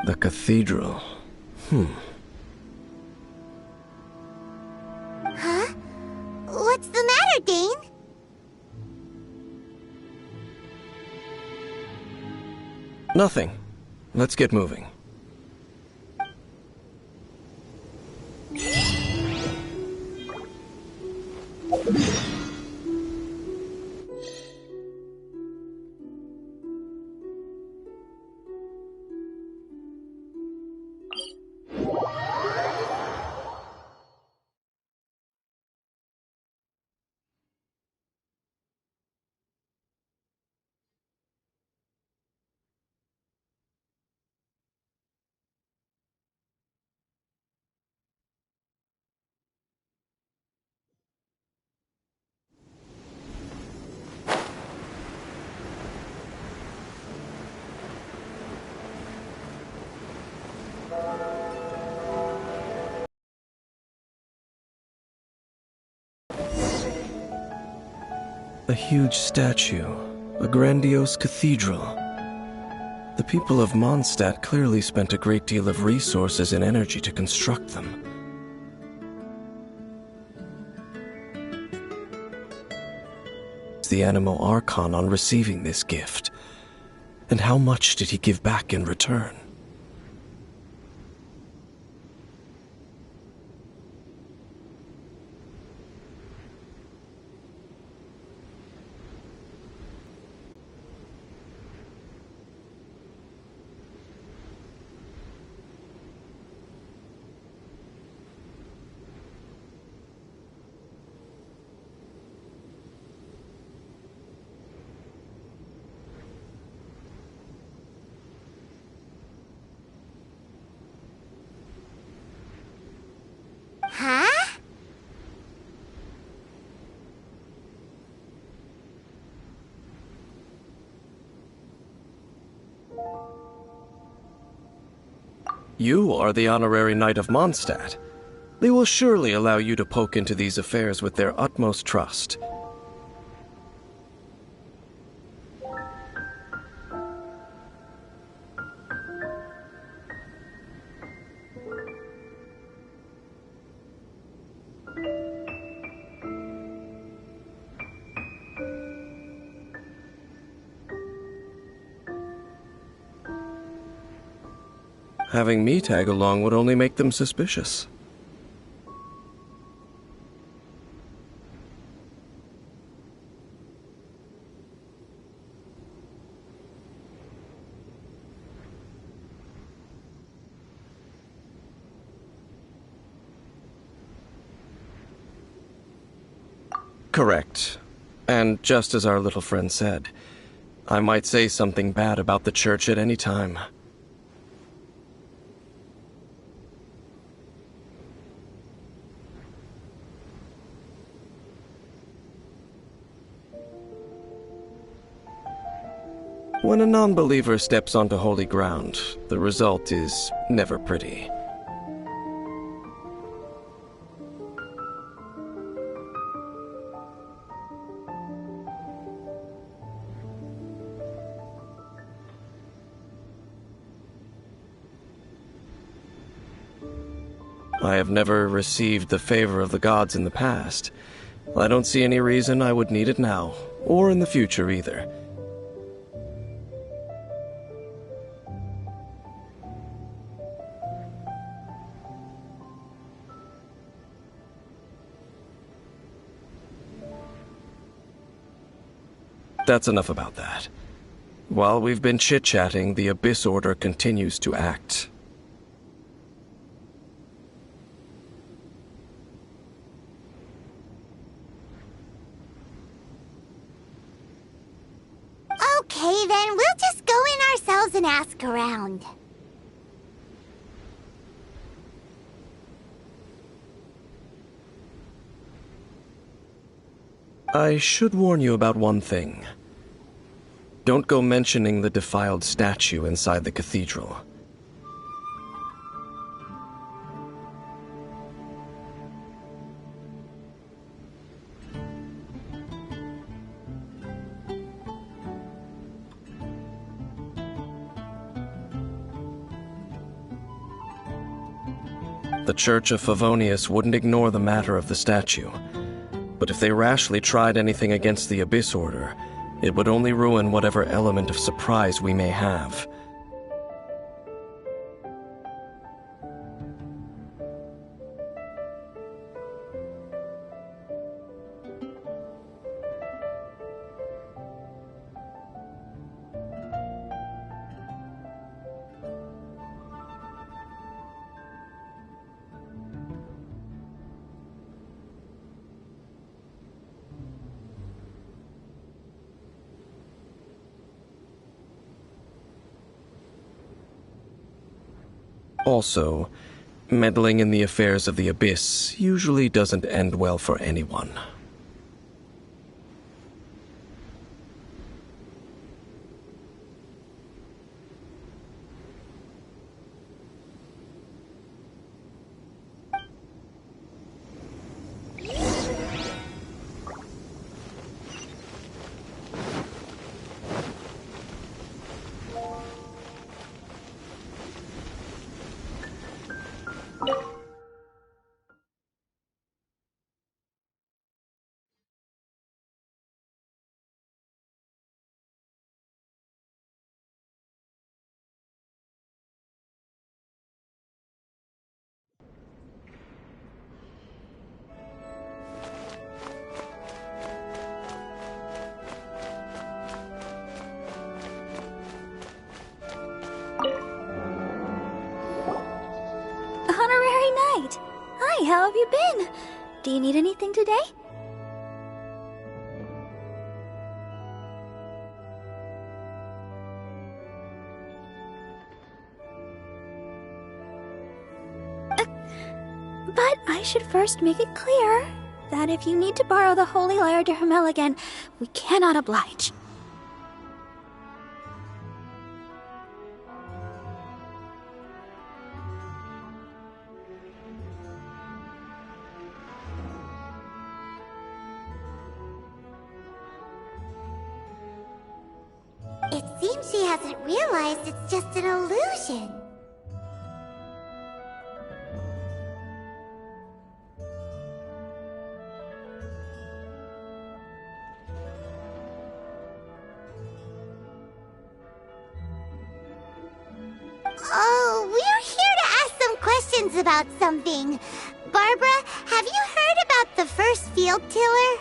The cathedral. Huh? What's the matter, Dane? Nothing. Let's get moving. A huge statue, a grandiose cathedral. The people of Mondstadt clearly spent a great deal of resources and energy to construct them. The Animo Archon on receiving this gift? And how much did he give back in return? Huh? You are the honorary knight of Mondstadt. They will surely allow you to poke into these affairs with their utmost trust. Having me tag along would only make them suspicious. Correct. And just as our little friend said, I might say something bad about the church at any time. When a non-believer steps onto holy ground, the result is never pretty. I have never received the favor of the gods in the past. I don't see any reason I would need it now, or in the future either. That's enough about that. While we've been chit-chatting, the Abyss Order continues to act. Okay, then we'll just go in ourselves and ask around. I should warn you about one thing. Don't go mentioning the defiled statue inside the cathedral. The Church of Favonius wouldn't ignore the matter of the statue. But if they rashly tried anything against the Abyss Order, it would only ruin whatever element of surprise we may have. Also, meddling in the affairs of the Abyss usually doesn't end well for anyone. Honorary Knight! Hi, how have you been? Do you need anything today? But I should first make it clear that if you need to borrow the Holy Lyre to Hermel again, we cannot oblige. It seems she hasn't realized it's just an illusion. Oh, we're here to ask some questions about something. Barbara, have you heard about the first field tiller?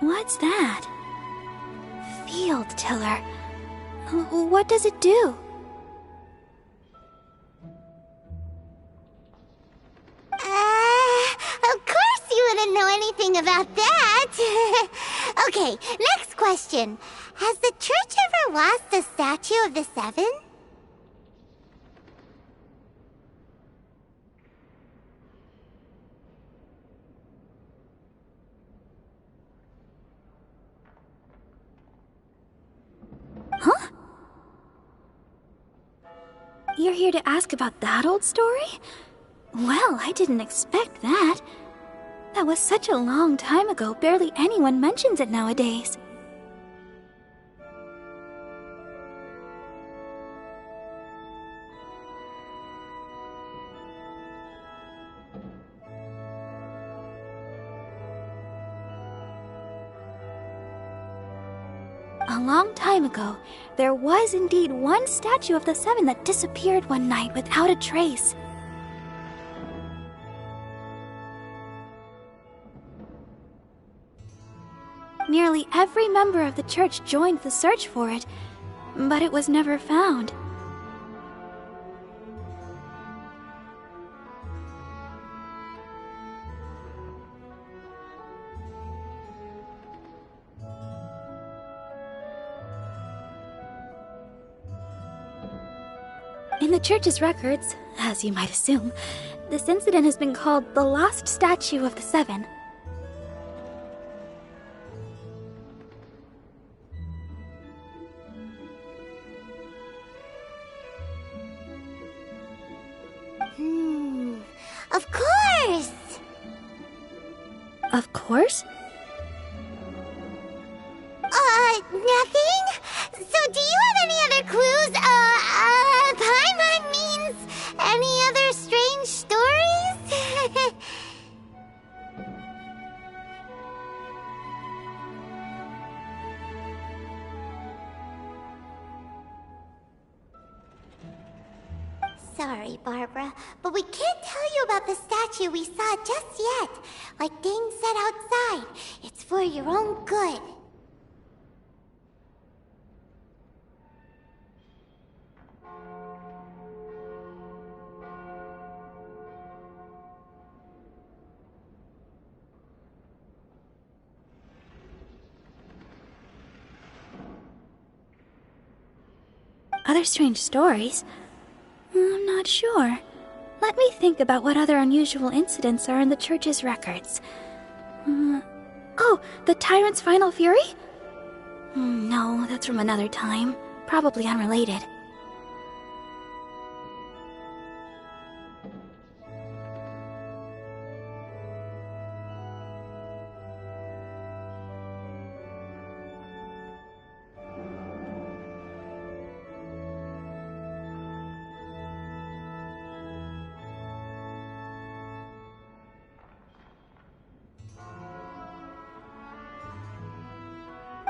What's that? Field tiller. What does it do? Of course you wouldn't know anything about that. Okay, next question. Has the church ever lost a statue of the Seven? Huh? You're here to ask about that old story? Well, I didn't expect that. That was such a long time ago, barely anyone mentions it nowadays. A long time ago, there was indeed one statue of the Seven that disappeared one night without a trace. Nearly every member of the church joined the search for it, but it was never found. In the church's records, as you might assume, this incident has been called the Lost Statue of the Seven. Of course! Of course? Nothing? So do you have any other clues? Paimon means any other strange stories? Sorry, Barbara, but we can't tell you about the statue we saw just yet. Like Dane said outside, it's for your own good. Other strange stories? I'm not sure. Let me think about what other unusual incidents are in the church's records. Oh, the Tyrant's Final Fury? No, that's from another time. Probably unrelated.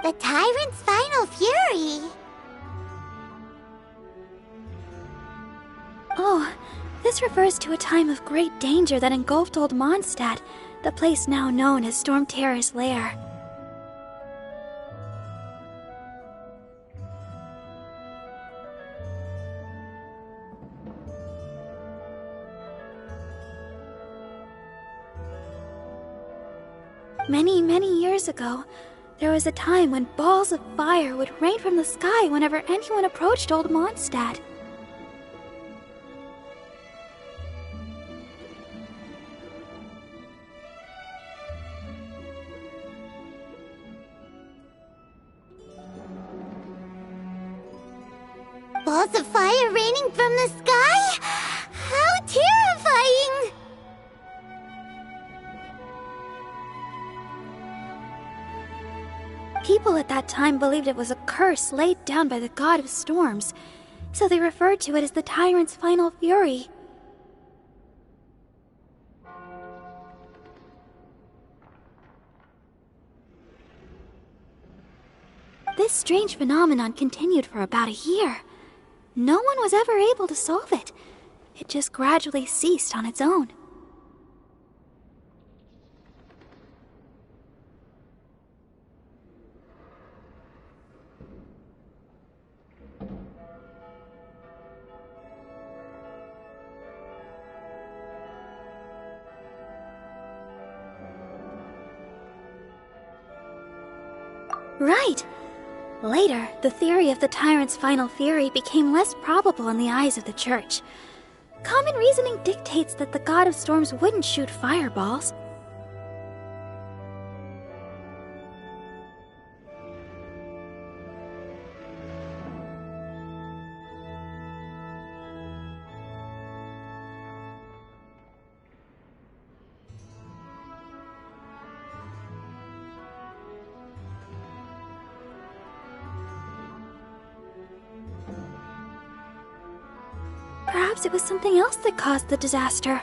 The Tyrant's Final Fury? Oh, this refers to a time of great danger that engulfed Old Mondstadt, the place now known as Storm Terror's lair. Many, many years ago, there was a time when balls of fire would rain from the sky whenever anyone approached Old Mondstadt. Balls of fire raining from the sky? How terrifying! People at that time believed it was a curse laid down by the god of storms, so they referred to it as the Tyrant's Final Fury. This strange phenomenon continued for about a year. No one was ever able to solve it. It just gradually ceased on its own. Right! Later, the theory of the Tyrant's Final Fury became less probable in the eyes of the Church. Common reasoning dictates that the God of Storms wouldn't shoot fireballs. Perhaps it was something else that caused the disaster.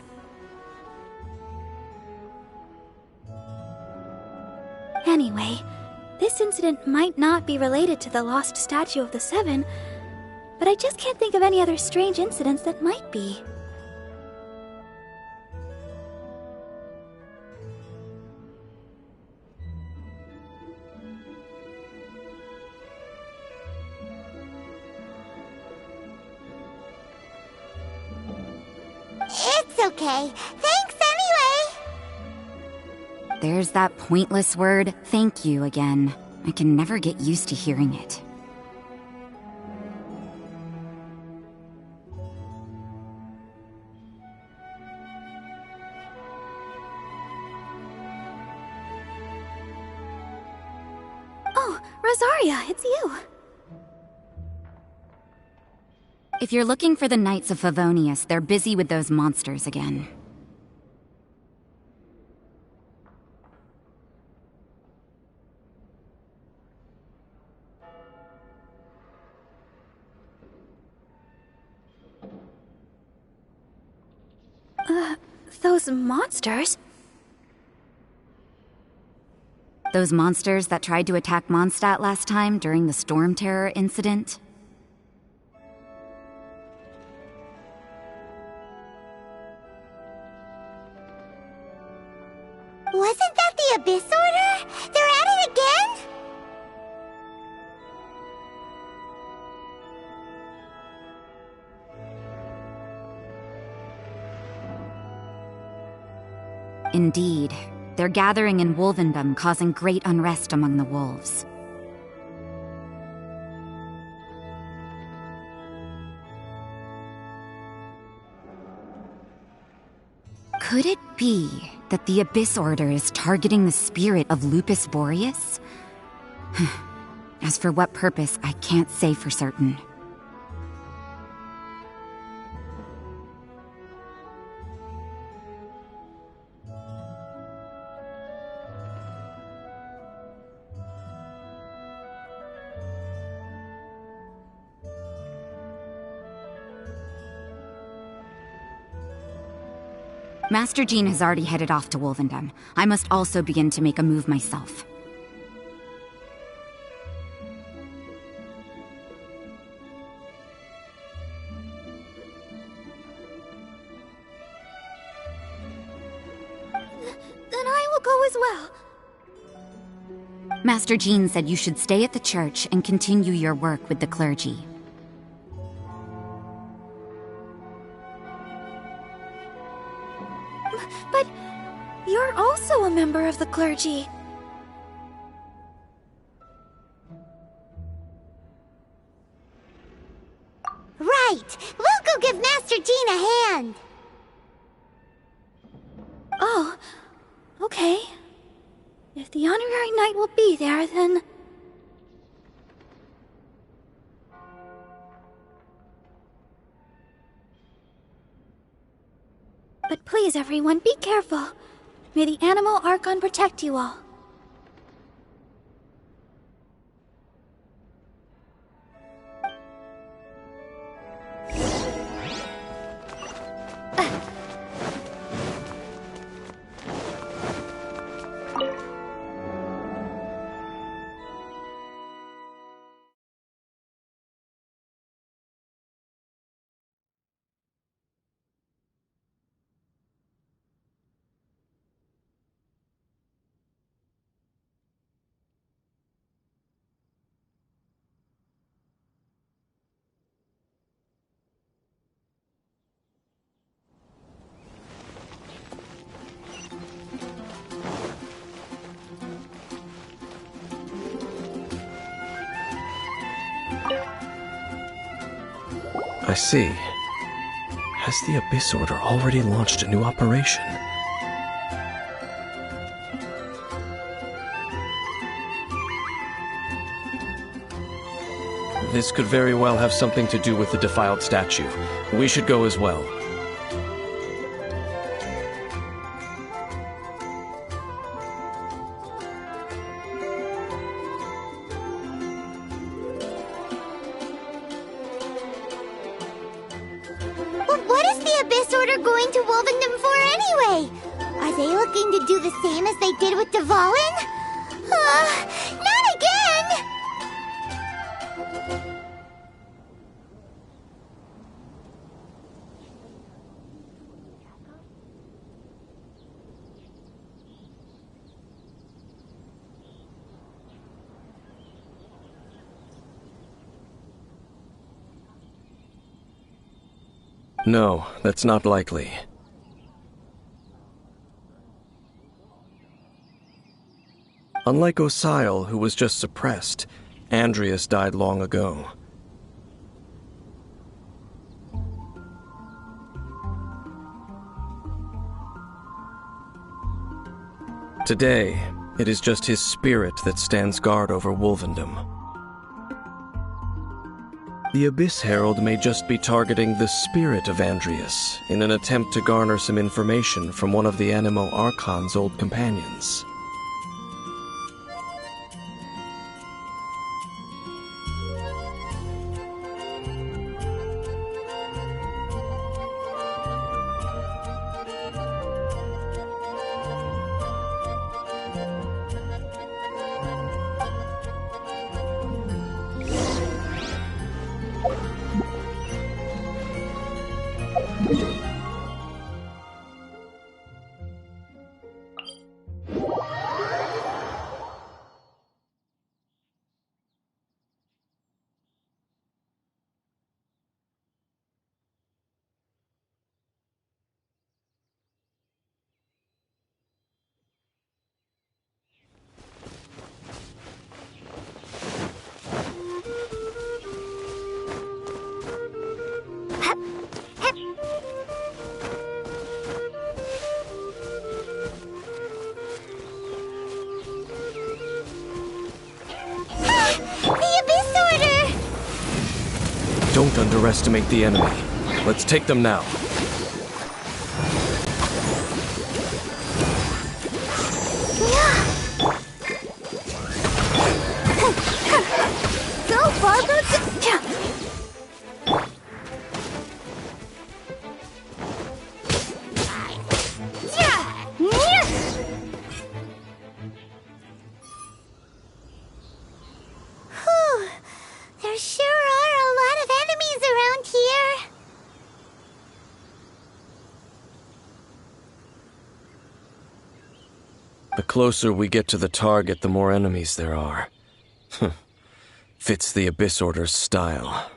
Anyway, this incident might not be related to the lost statue of the Seven, but I just can't think of any other strange incidents that might be. It's okay. Thanks anyway! There's that pointless word, thank you, again. I can never get used to hearing it. Oh, Rosaria, it's you! If you're looking for the Knights of Favonius, they're busy with those monsters again. Those monsters? Those monsters that tried to attack Mondstadt last time during the Storm Terror incident? Wasn't that the Abyss Order? They're at it again? Indeed. They're gathering in Wolvendom, causing great unrest among the wolves. Could it be that the Abyss Order is targeting the spirit of Lupus Boreas? As for what purpose, I can't say for certain. Master Jean has already headed off to Wolvendom. I must also begin to make a move myself. Then I will go as well. Master Jean said you should stay at the church and continue your work with the clergy. But you're also a member of the clergy. Right! We'll go give Master Jean a hand! Oh, okay. If the honorary knight will be there, then... But please, everyone, be careful. May the Animal Archon protect you all. I see. Has the Abyss Order already launched a new operation? This could very well have something to do with the defiled statue. We should go as well. is the Abyss Order going to Wolvendom for anyway? Are they looking to do the same as they did with Dvalin? Not again! No, that's not likely. Unlike Osile, who was just suppressed, Andreas died long ago. Today, it is just his spirit that stands guard over Wolvendom. The Abyss Herald may just be targeting the spirit of Andreas in an attempt to garner some information from one of the Animo Archon's old companions. Don't underestimate the enemy. Let's take them now. Go, Barbara! There sure are a lot of enemies around here. The closer we get to the target, the more enemies there are. Fits the Abyss Order's style.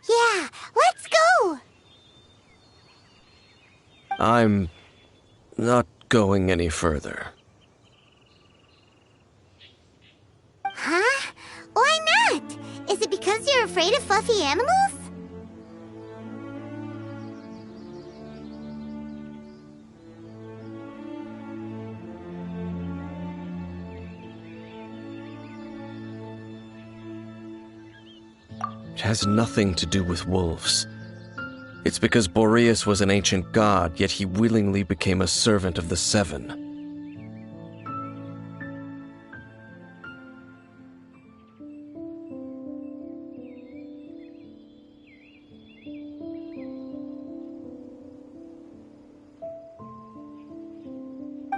Yeah, let's go! I'm not going any further. Huh? Why not? Is it because you're afraid of fluffy animals? It has nothing to do with wolves. It's because Boreas was an ancient god, yet he willingly became a servant of the Seven.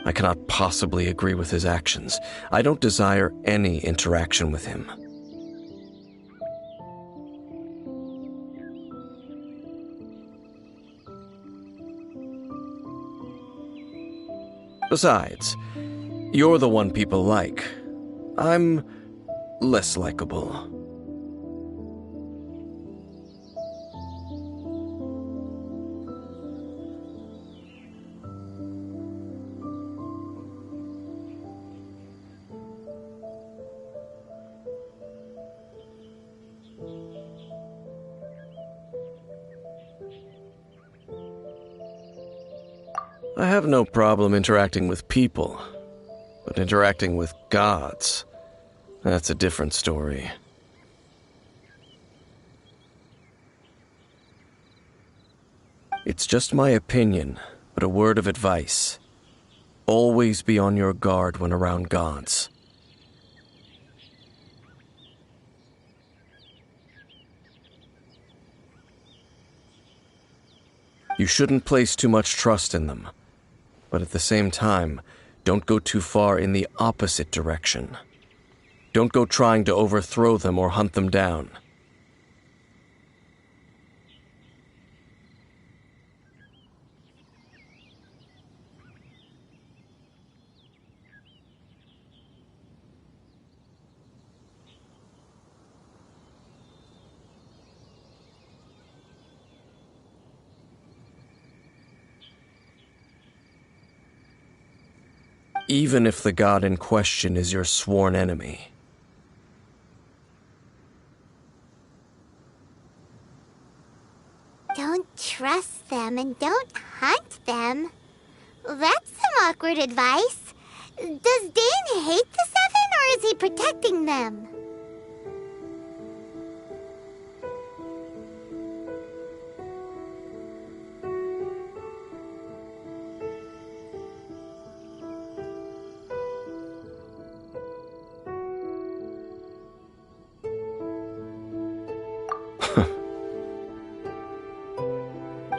I cannot possibly agree with his actions. I don't desire any interaction with him. Besides, you're the one people like. I'm less likable. I have no problem interacting with people, but interacting with gods, that's a different story. It's just my opinion, but a word of advice. Always be on your guard when around gods. You shouldn't place too much trust in them, but at the same time, don't go too far in the opposite direction. Don't go trying to overthrow them or hunt them down. Even if the god in question is your sworn enemy. Don't trust them and don't hunt them. That's some awkward advice. Does Dane hate the Seven, or is he protecting them?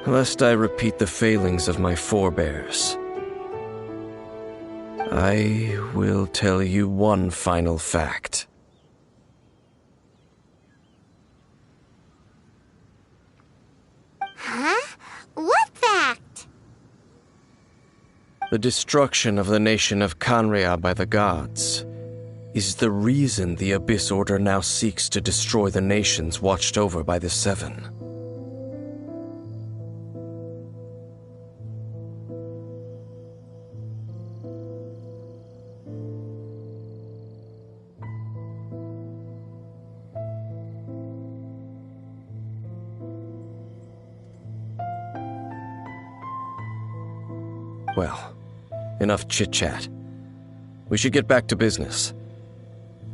Lest I repeat the failings of my forebears, I will tell you one final fact. Huh? What fact? The destruction of the nation of Canria by the gods is the reason the Abyss Order now seeks to destroy the nations watched over by the Seven. Well, enough chit-chat. We should get back to business.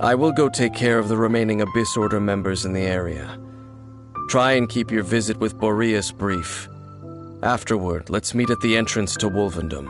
I will go take care of the remaining Abyss Order members in the area. Try and keep your visit with Boreas brief. Afterward, let's meet at the entrance to Wolvendom.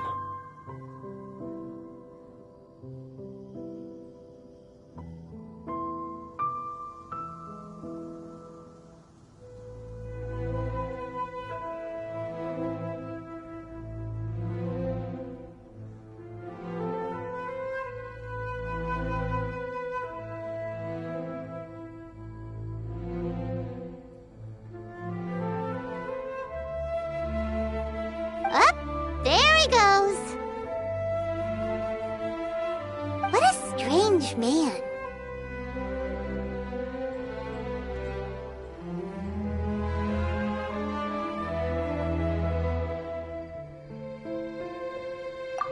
Up, there he goes. What a strange man.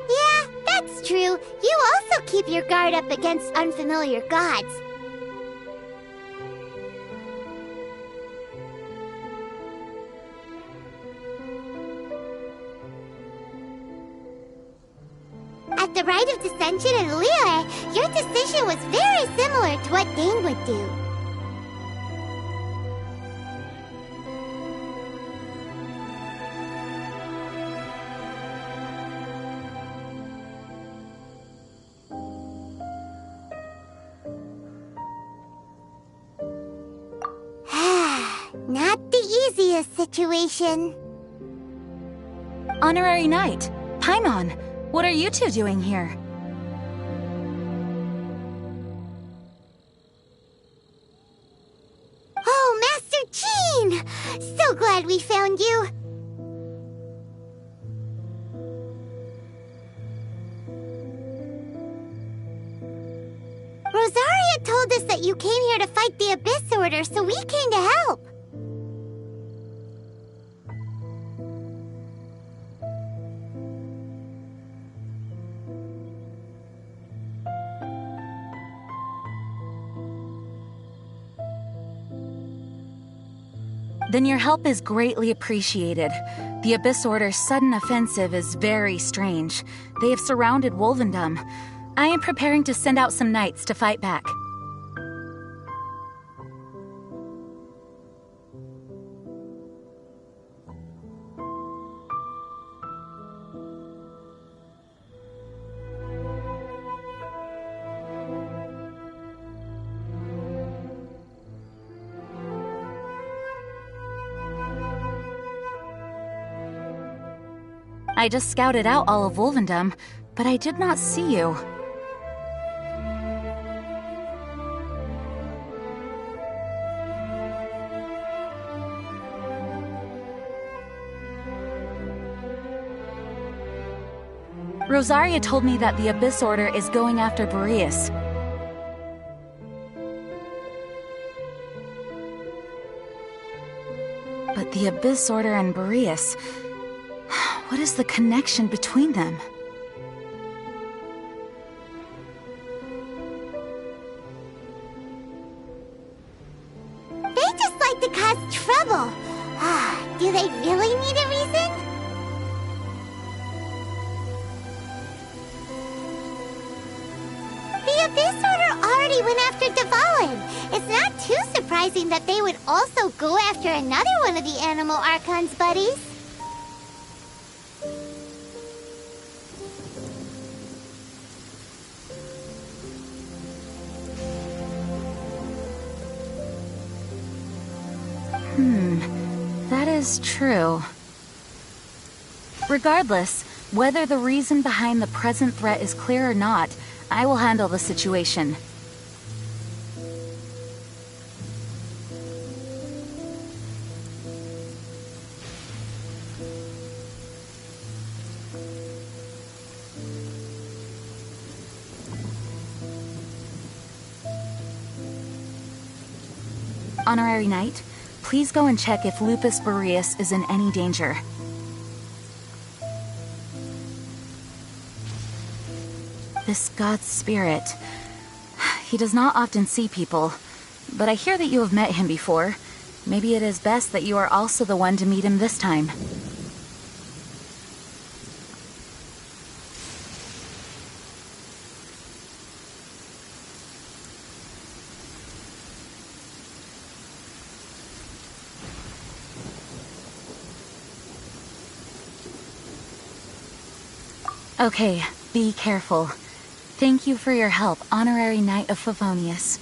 Yeah, that's true. You also keep your guard up against unfamiliar gods. At the Rite of Dissension in Liyue, your decision was very similar to what Dane would do. Not the easiest situation. Honorary Knight, Paimon, what are you two doing here? Oh, Master Jean! So glad we found you. Rosaria told us that you came here to fight the Abyss Order, so we came to help. Then your help is greatly appreciated. The Abyss Order's sudden offensive is very strange. They have surrounded Wolvendom. I am preparing to send out some knights to fight back. I just scouted out all of Wolvendom, but I did not see you. Rosaria told me that the Abyss Order is going after Boreas. But the Abyss Order and Boreas... what is the connection between them? They just like to cause trouble. Do they really need a reason? The Abyss Order already went after Dvalin. It's not too surprising that they would also go after another one of the Animal Archon's buddies. That is true. Regardless, whether the reason behind the present threat is clear or not, I will handle the situation. Honorary Knight, please go and check if Lupus Boreas is in any danger. This god's spirit... he does not often see people, but I hear that you have met him before. Maybe it is best that you are also the one to meet him this time. Okay, be careful. Thank you for your help, Honorary Knight of Favonius.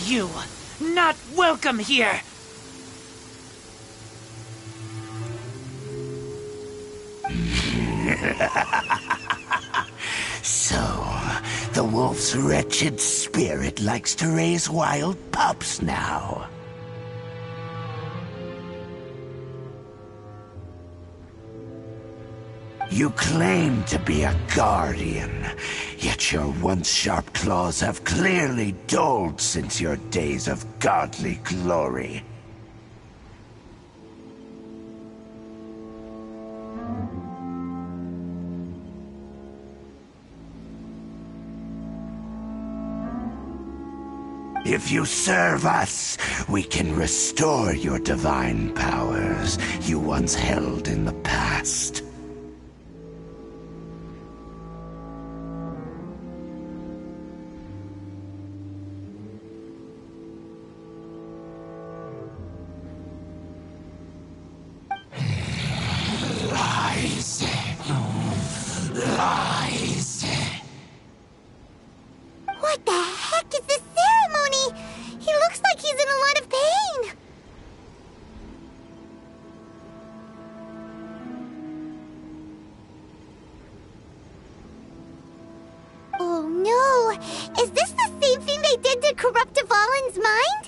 You, not welcome here! So, the wolf's wretched spirit likes to raise wild pups now. You claim to be a guardian, yet your once sharp claws have clearly dulled since your days of godly glory. If you serve us, we can restore your divine powers you once held in the past. Lies. Lies. What the heck is this ceremony? He looks like he's in a lot of pain. Is this the same thing they did to corrupt Dvalin's mind?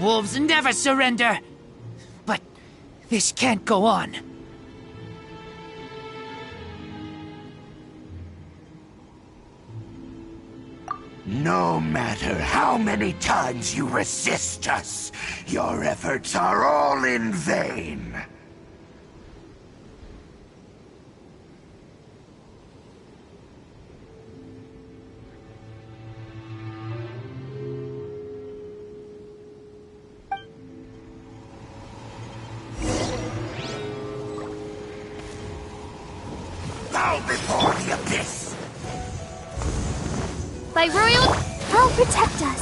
Wolves never surrender! But this can't go on. No matter how many times you resist us, your efforts are all in vain. Bow before the abyss! By royal... I'll protect us.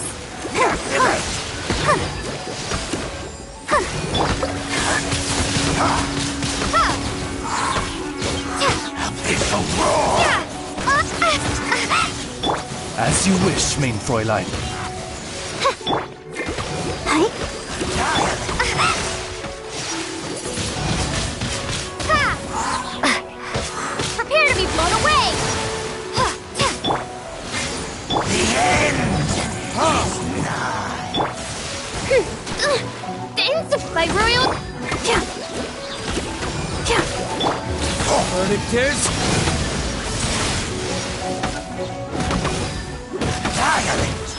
Abyssal roar! As you wish, main Fräulein. Prepare to be blown away! The end is nigh. The insect by royal... Verdict is... Annihilate!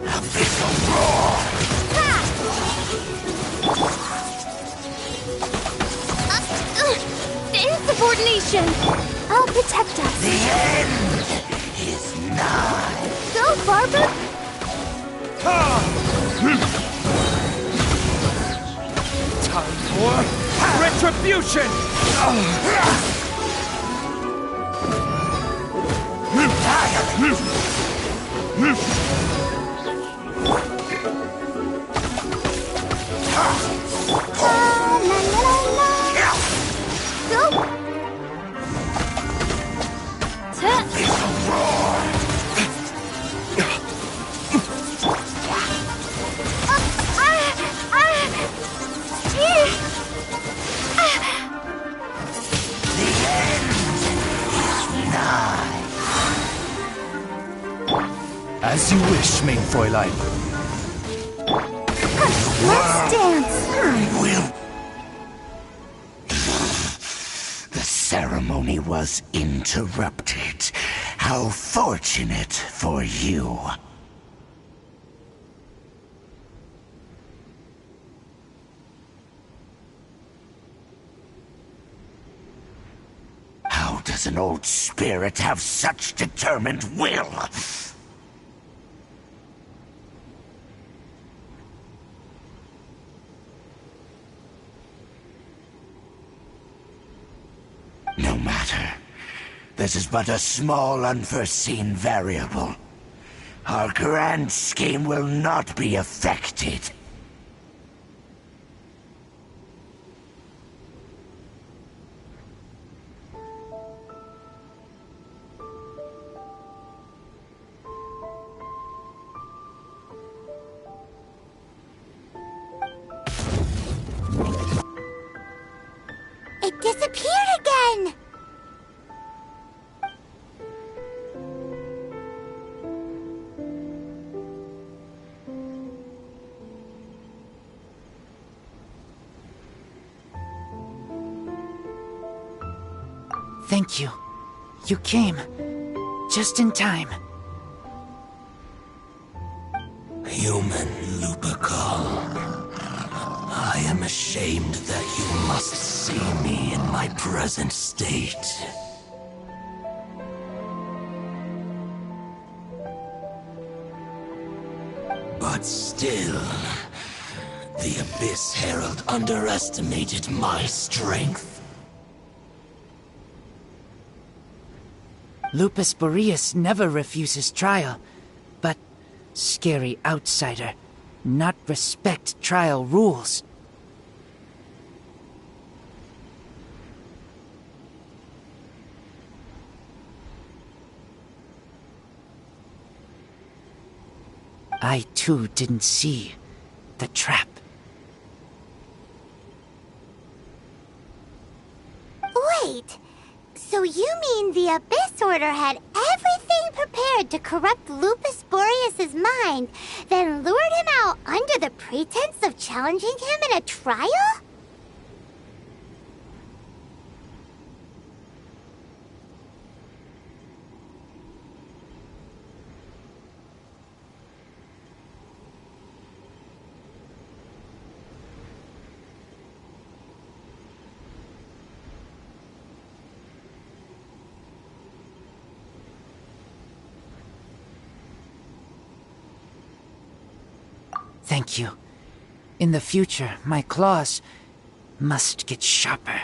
Abyssal roar! The insubordination! I'll protect us. The end is nigh. Go, Barbara. Time for retribution! As you wish, main Fräulein. Let's dance. Will. The ceremony was interrupted. How fortunate for you. How does an old spirit have such determined will? No matter. This is but a small, unforeseen variable. Our grand scheme will not be affected. It disappeared again! Thank you. You came. Just in time. Human Lupercal. I am ashamed that you must see me in my present state. But still, the Abyss Herald underestimated my strength. Lupus Boreas never refuses trial, but scary outsider, not respect trial rules. I too didn't see the trap. Wait, so you mean the Abyss Order had everything prepared to corrupt Lupus Boreas's mind, then lured him out under the pretense of challenging him in a trial? Thank you. In the future, my claws must get sharper.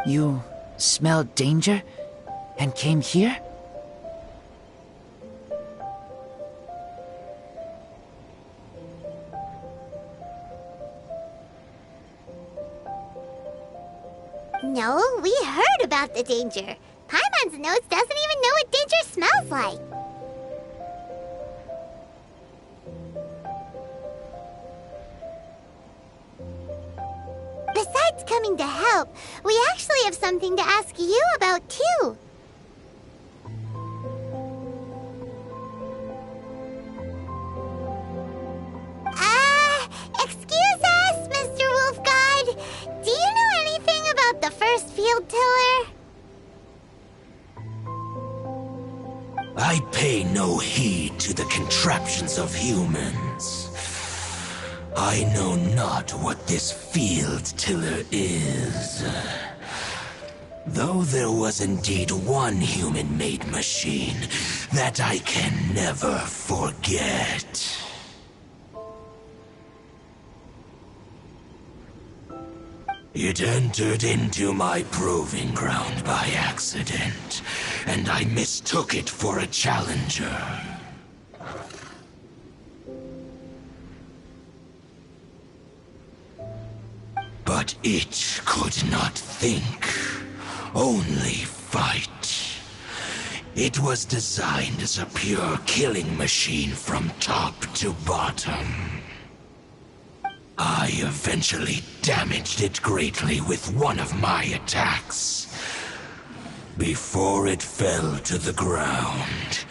You smelled danger and came here? No, we heard about the danger. Paimon's nose doesn't even know what danger smells like. Besides coming to help, we actually have something to ask you about, too. Excuse us, Mr. Wolfguard. Do you know anything about the first field tiller? I pay no heed to the contraptions of humans. I know not what this field tiller is. Though there was indeed one human-made machine that I can never forget. It entered into my proving ground by accident, and I mistook it for a challenger. But it could not think, only fight. It was designed as a pure killing machine from top to bottom. I eventually damaged it greatly with one of my attacks. Before it fell to the ground,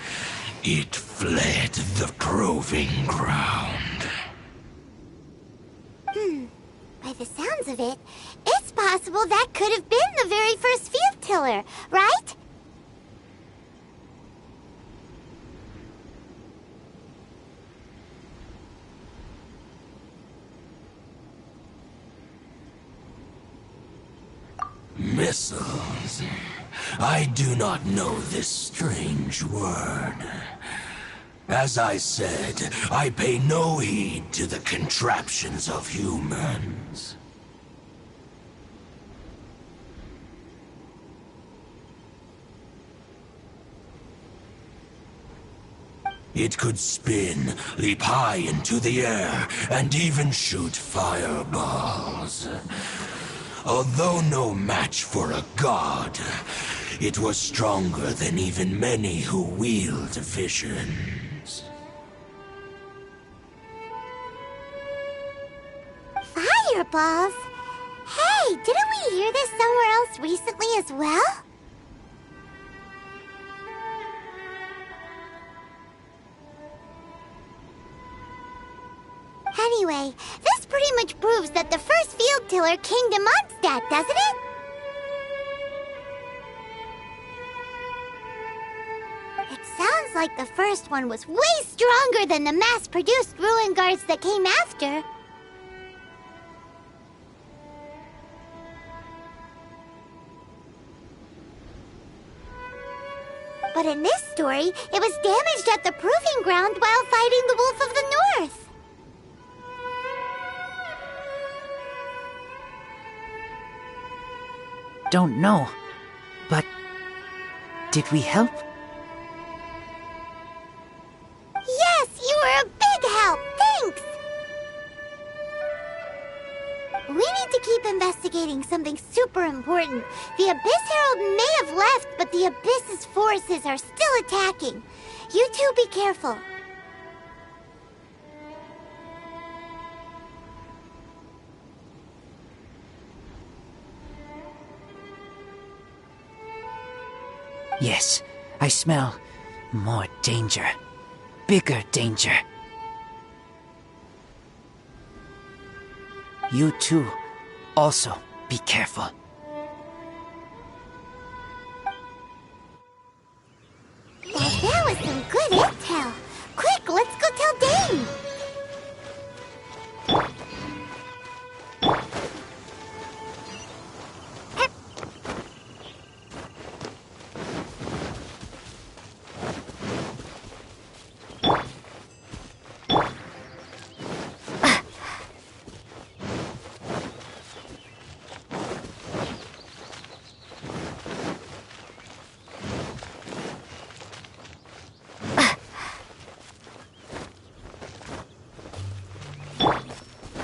it fled the proving ground. By the sounds of it, it's possible that could have been the very first field tiller, right? Missiles. I do not know this strange word. As I said, I pay no heed to the contraptions of humans. It could spin, leap high into the air, and even shoot fireballs. Although no match for a god, it was stronger than even many who wield visions. Fireballs? Hey, didn't we hear this somewhere else recently as well? Anyway, this pretty much proves that the first field tiller came to Mondstadt, doesn't it? It sounds like the first one was way stronger than the mass-produced ruin guards that came after. But in this story, it was damaged at the proving ground while fighting the Wolf of the North. Don't know, but did we help? Yes, you were a big help. Thanks. We need to keep investigating something super important. The Abyss Herald may have left, but the Abyss's forces are still attacking. You two be careful. Yes, I smell more danger. Bigger danger. You too. Also, be careful. Well, that was some good intel. Quick, let's go tell Dane.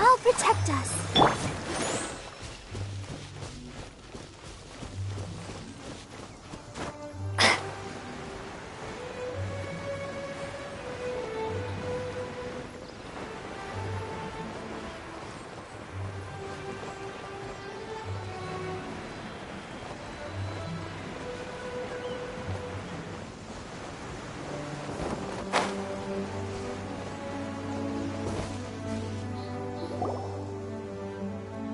I'll protect us.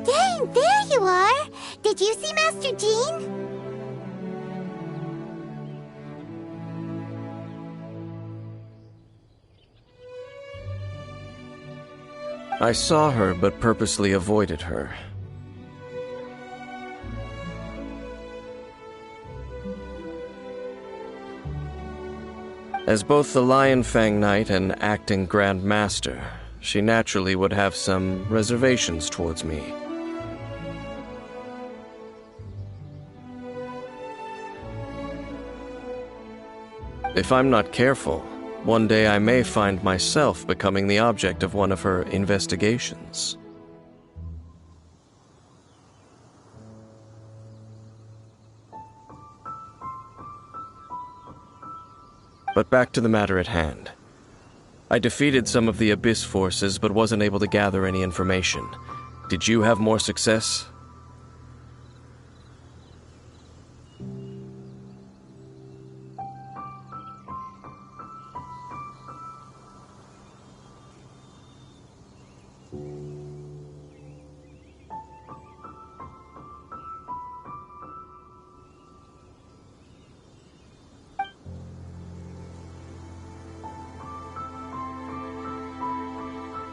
Dane, there you are! Did you see Master Jean? I saw her, but purposely avoided her. As both the Lion Fang Knight and acting Grand Master, she naturally would have some reservations towards me. If I'm not careful, one day I may find myself becoming the object of one of her investigations. But back to the matter at hand. I defeated some of the Abyss forces, but wasn't able to gather any information. Did you have more success?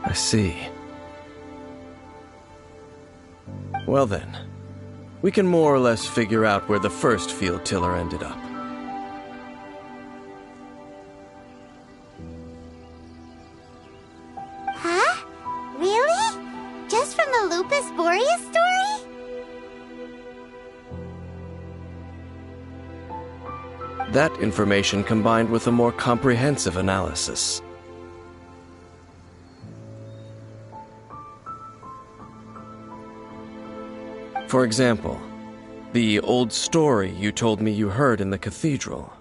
I see. Well then, we can more or less figure out where the first field tiller ended up. Huh? Really? Just from the Lupus Boreas story? That information combined with a more comprehensive analysis. For example, the old story you told me you heard in the cathedral.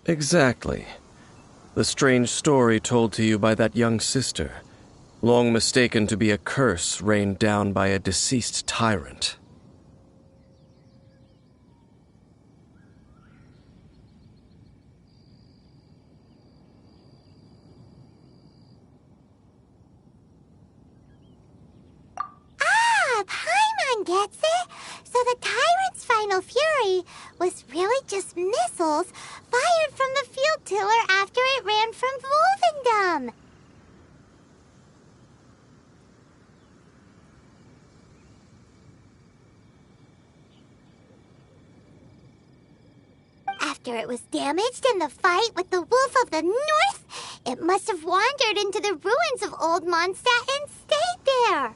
Exactly. The strange story told to you by that young sister, long mistaken to be a curse rained down by a deceased tyrant. Paimon gets it! So the tyrant's final fury was really just missiles fired from the field tiller after it ran from Wolvendom. After it was damaged in the fight with the Wolf of the North, it must have wandered into the ruins of Old Mondstadt and stayed there.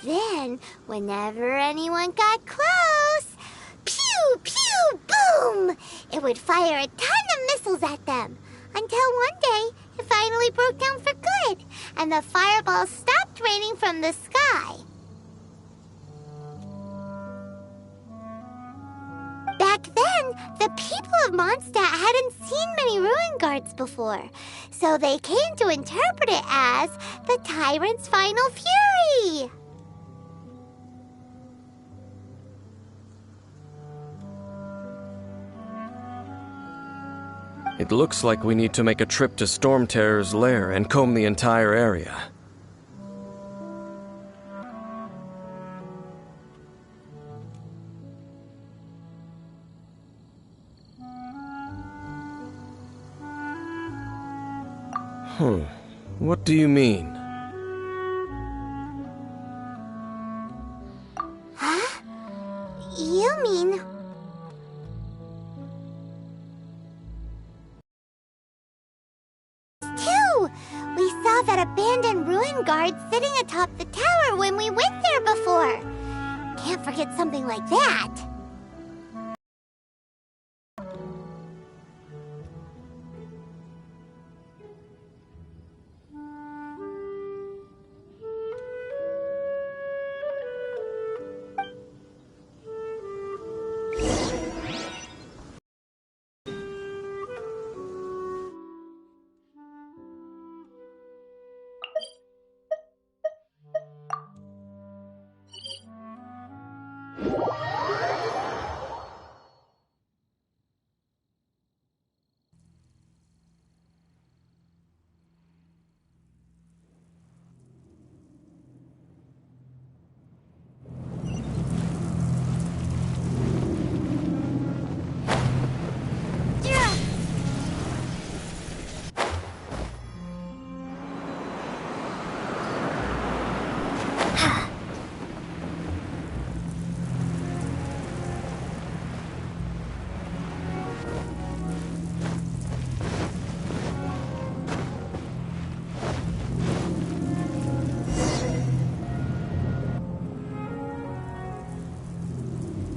Then, whenever anyone got close, pew, pew, boom! It would fire a ton of missiles at them. Until one day, it finally broke down for good, and the fireballs stopped raining from the sky. Back then, then, the people of Mondstadt hadn't seen many ruin guards before, so they came to interpret it as the tyrant's final fury. It looks like we need to make a trip to Storm Terror's lair and comb the entire area. What do you mean? Huh? You mean... Too! We saw that abandoned ruin guard sitting atop the tower when we went there before. Can't forget something like that.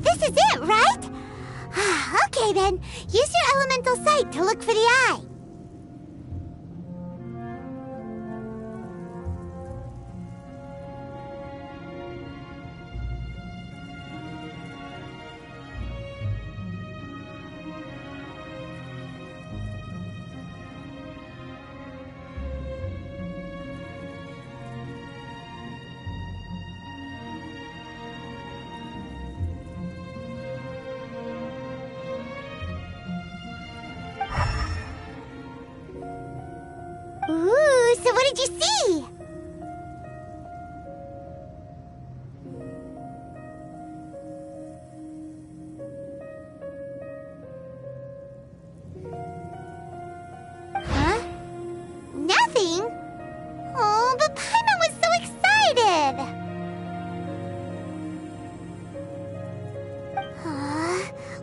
This is it, right? Okay then, use your elemental sight to look for the eye. Ooh, so what did you see? Huh? Nothing? Oh, but Paimon was so excited!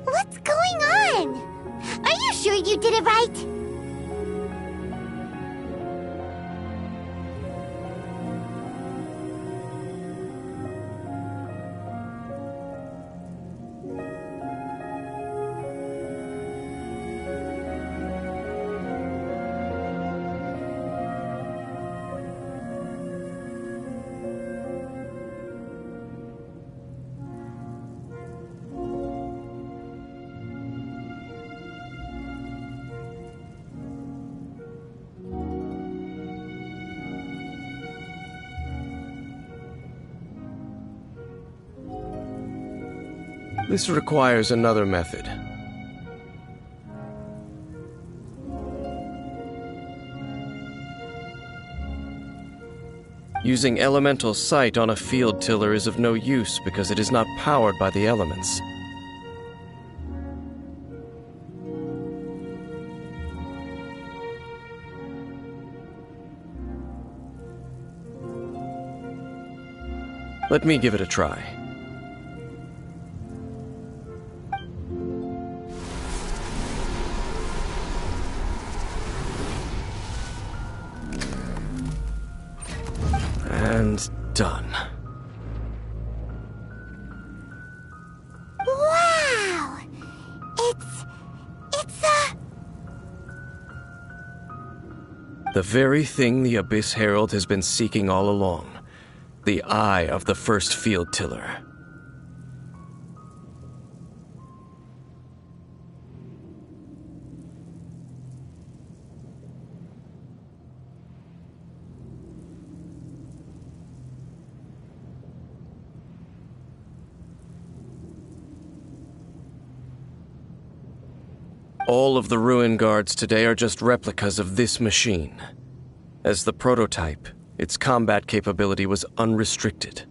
What's going on? Are you sure you did it right? This requires another method. Using elemental sight on a field tiller is of no use because it is not powered by the elements. Let me give it a try. And done. Wow! It's the very thing the Abyss Herald has been seeking all along. The eye of the first field tiller. All of the ruin guards today are just replicas of this machine. As the prototype, its combat capability was unrestricted.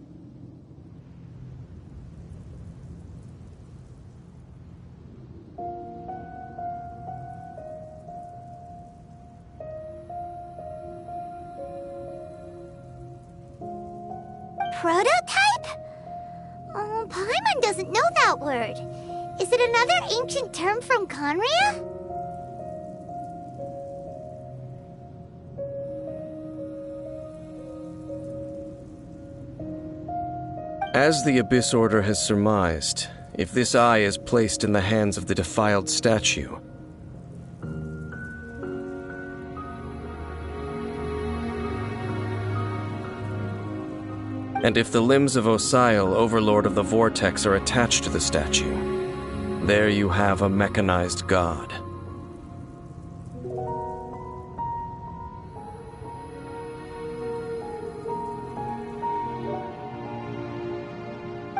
Prototype? Oh, Paimon doesn't know that word. Is it another ancient term from Conria? As the Abyss Order has surmised, if this eye is placed in the hands of the defiled statue, and if the limbs of Osial, Overlord of the Vortex, are attached to the statue, there you have a mechanized god.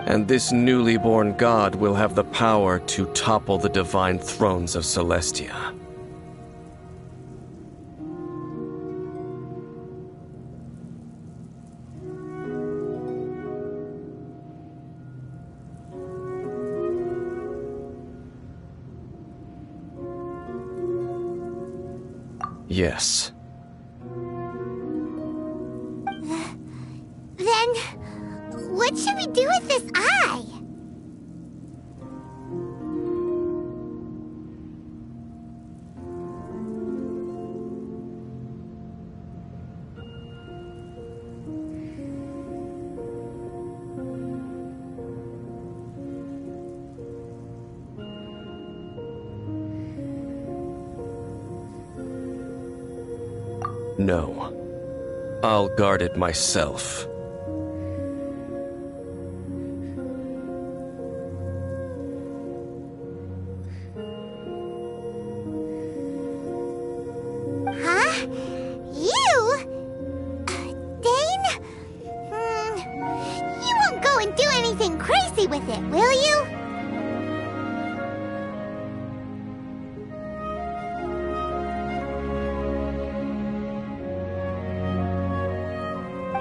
And this newly born god will have the power to topple the divine thrones of Celestia. Yes. Then, what should we do with this eye? No. I'll guard it myself. Huh? You? Dane? You won't go and do anything crazy with it, will you?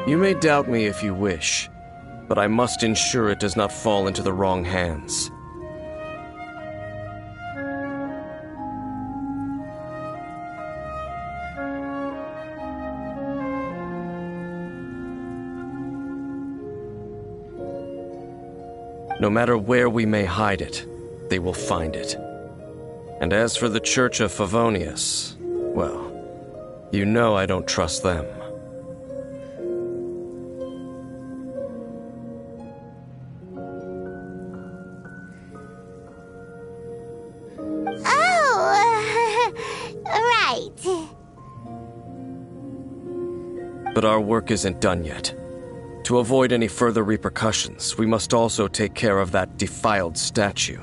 You may doubt me if you wish, but I must ensure it does not fall into the wrong hands. No matter where we may hide it, they will find it. And as for the Church of Favonius, well, you know I don't trust them. But our work isn't done yet. To avoid any further repercussions, we must also take care of that defiled statue.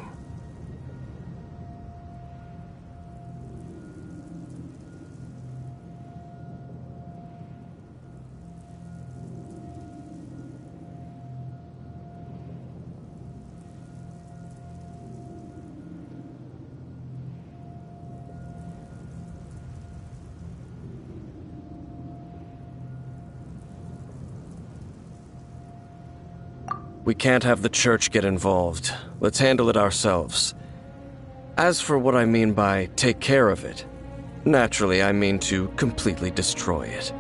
We can't have the church get involved. Let's handle it ourselves. As for what I mean by take care of it, naturally I mean to completely destroy it.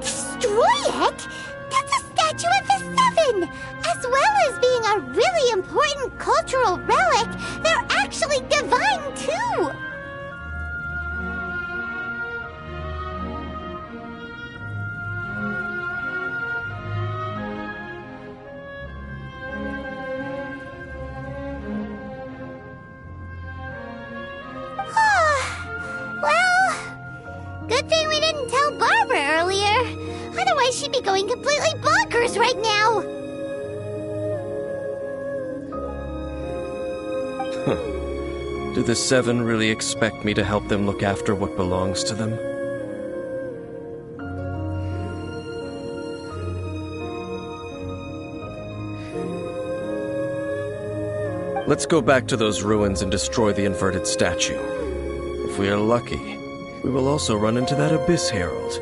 Destroy it? That's a statue of the Seven! As well as being a really important cultural relic, they're actually divine too! Well, good thing we didn't tell Barbara earlier. Otherwise, she'd be going completely bonkers right now. Do the Seven really expect me to help them look after what belongs to them? Let's go back to those ruins and destroy the inverted statue. If we are lucky, we will also run into that Abyss Herald.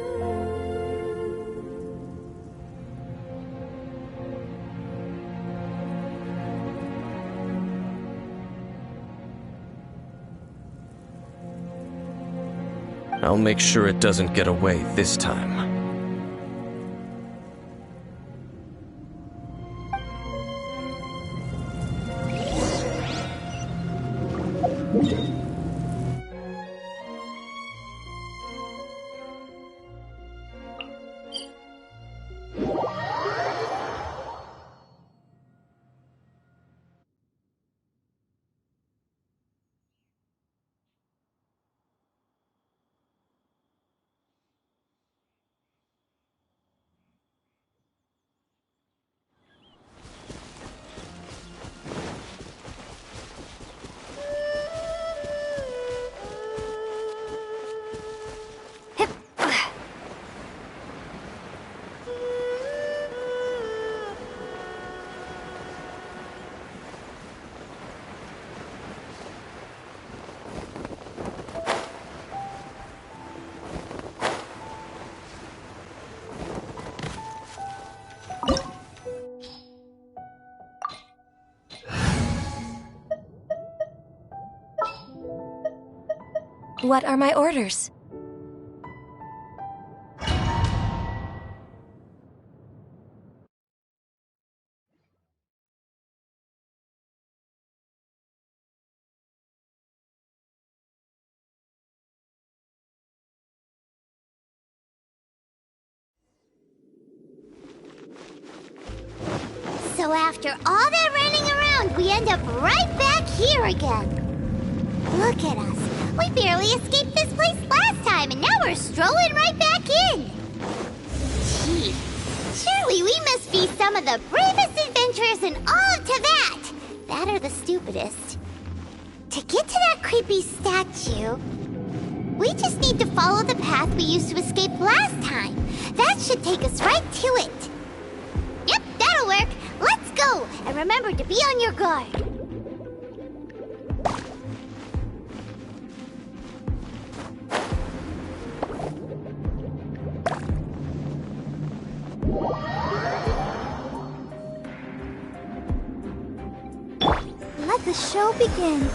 I'll make sure it doesn't get away this time. What are my orders? So after all that running around, we end up right back here again. Look at us. We barely escaped this place last time, and now we're strolling right back in. Gee, surely we must be some of the bravest adventurers in all of Teyvat. That or the stupidest. To get to that creepy statue, we just need to follow the path we used to escape last time. That should take us right to it. Yep, that'll work. Let's go, and remember to be on your guard. Let the show begin.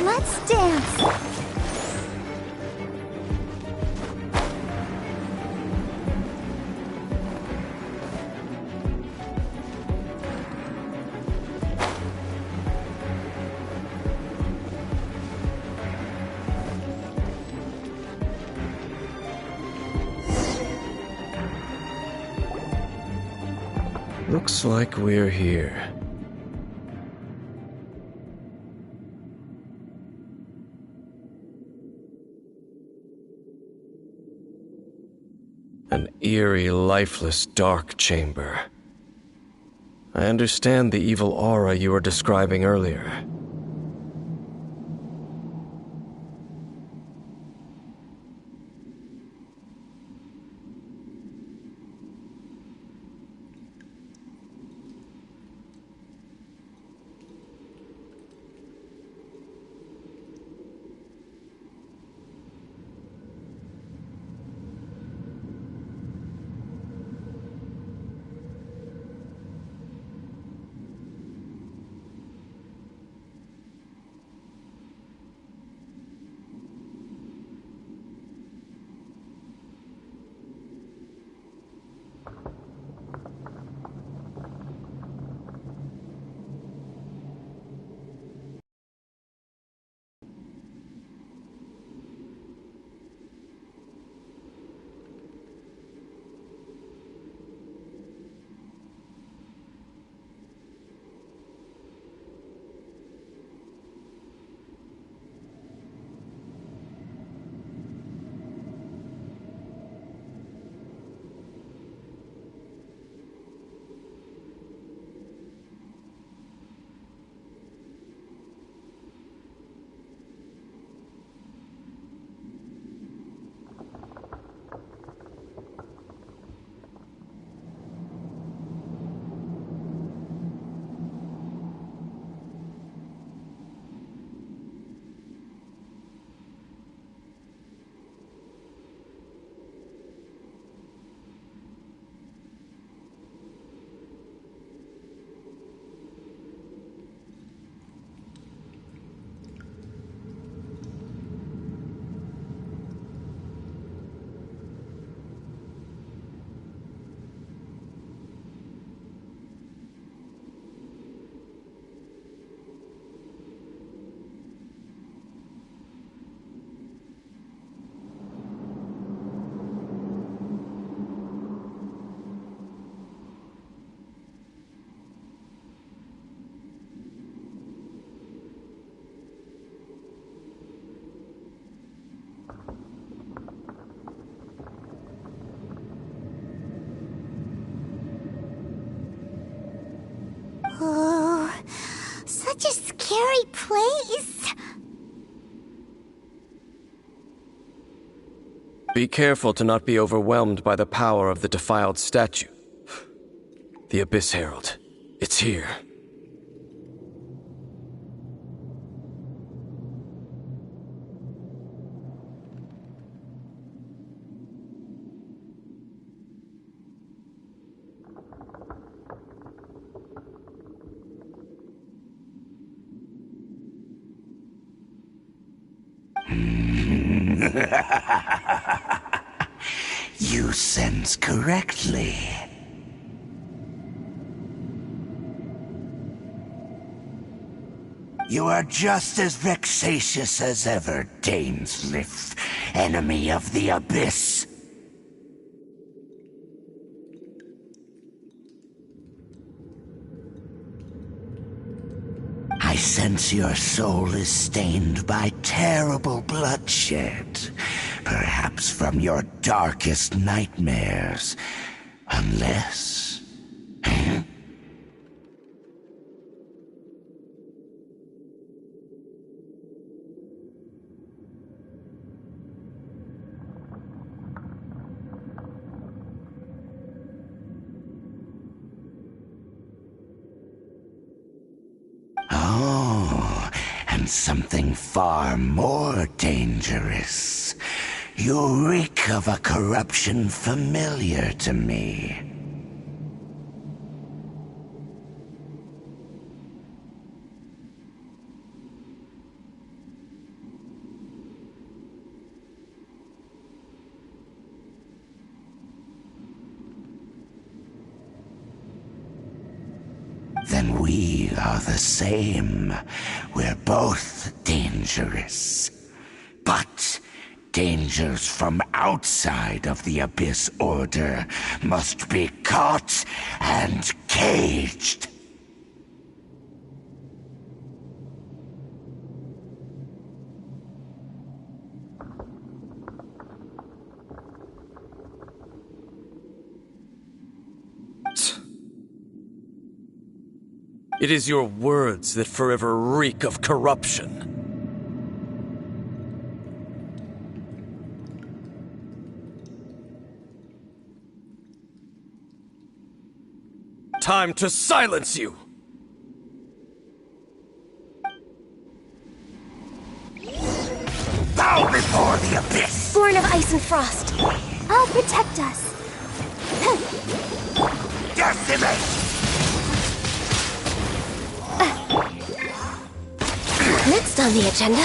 Let's dance. Looks like we're here. An eerie, lifeless, dark chamber. I understand the evil aura you were describing earlier. such a scary place. Be careful to not be overwhelmed by the power of the defiled statue. The Abyss Herald. It's here. You sense correctly. You are just as vexatious as ever, Daneslith, enemy of the Abyss. I sense your soul is stained by terrible bloodshed, perhaps from your darkest nightmares, unless... Oh, and something far more dangerous. You reek of a corruption familiar to me. Then we are the same. We're both dangerous. But dangers from outside of the Abyss Order must be caught and caged. It is your words that forever reek of corruption. Time to silence you! Bow before the Abyss! Born of ice and frost. I'll protect us. Decimate! Next on the agenda...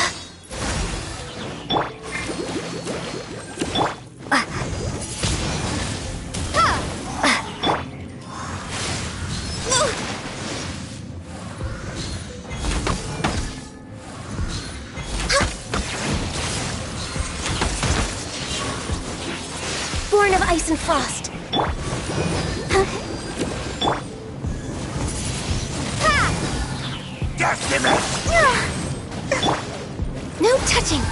Born of ice and frost. Decimate! No touching.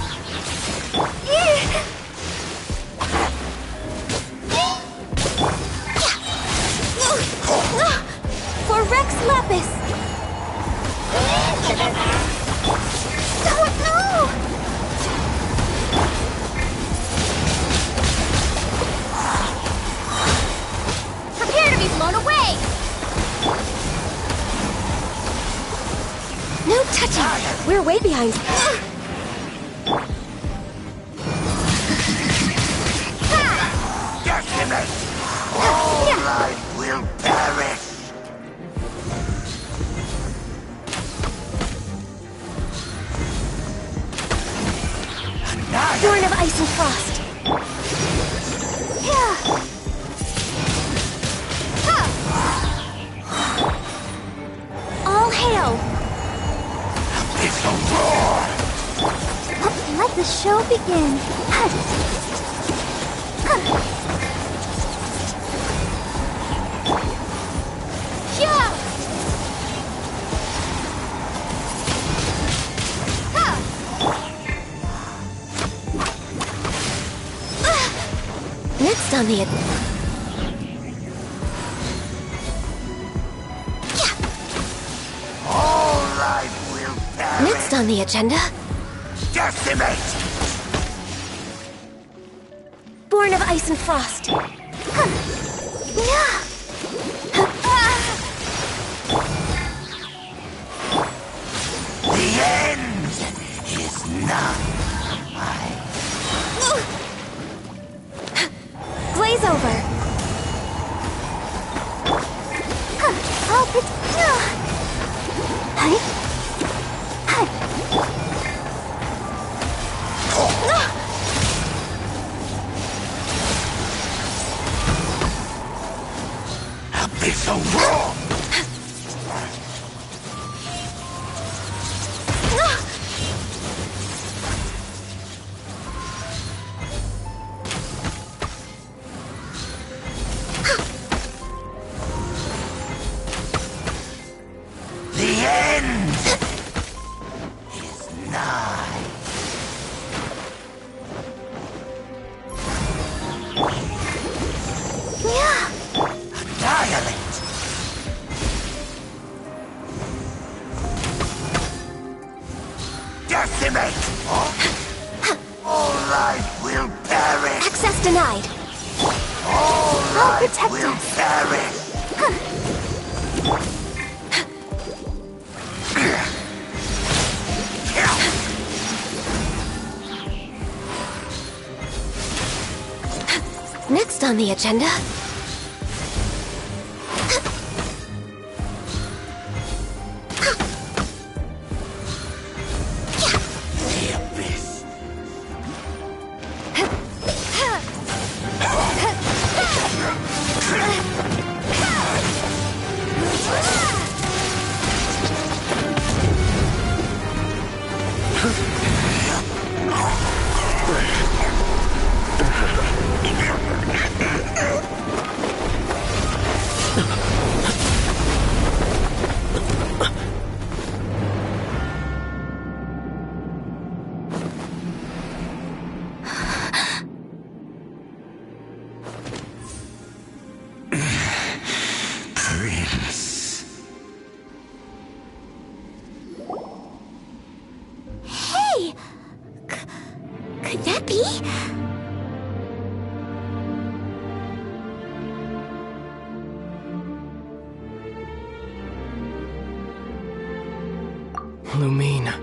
For Rex Lapis. Oh no! Prepare to be blown away! No touching. We're way behind. Decimate! All life will perish! Born of ice and frost. All hail. It's a roar! Let the show begin. Next on the... All life Next on the agenda... Decimate! Born of Ice and Frost. The end is nigh. Glaze over. Abyssal roar! The end is nigh. Annihilate! Decimate! All life will perish! Access denied. All I'll life protect will us. perish! Next on the agenda... The abyss. Prince. Hey! Could that be? Lumine.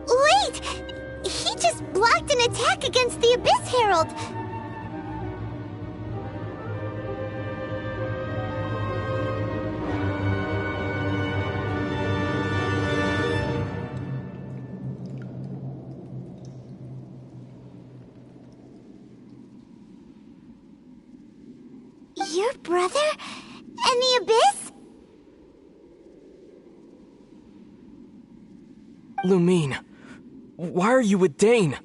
Wait! He just blocked an attack against the Abyss Herald! Your brother? And the Abyss? Lumine. Why are you with Dane?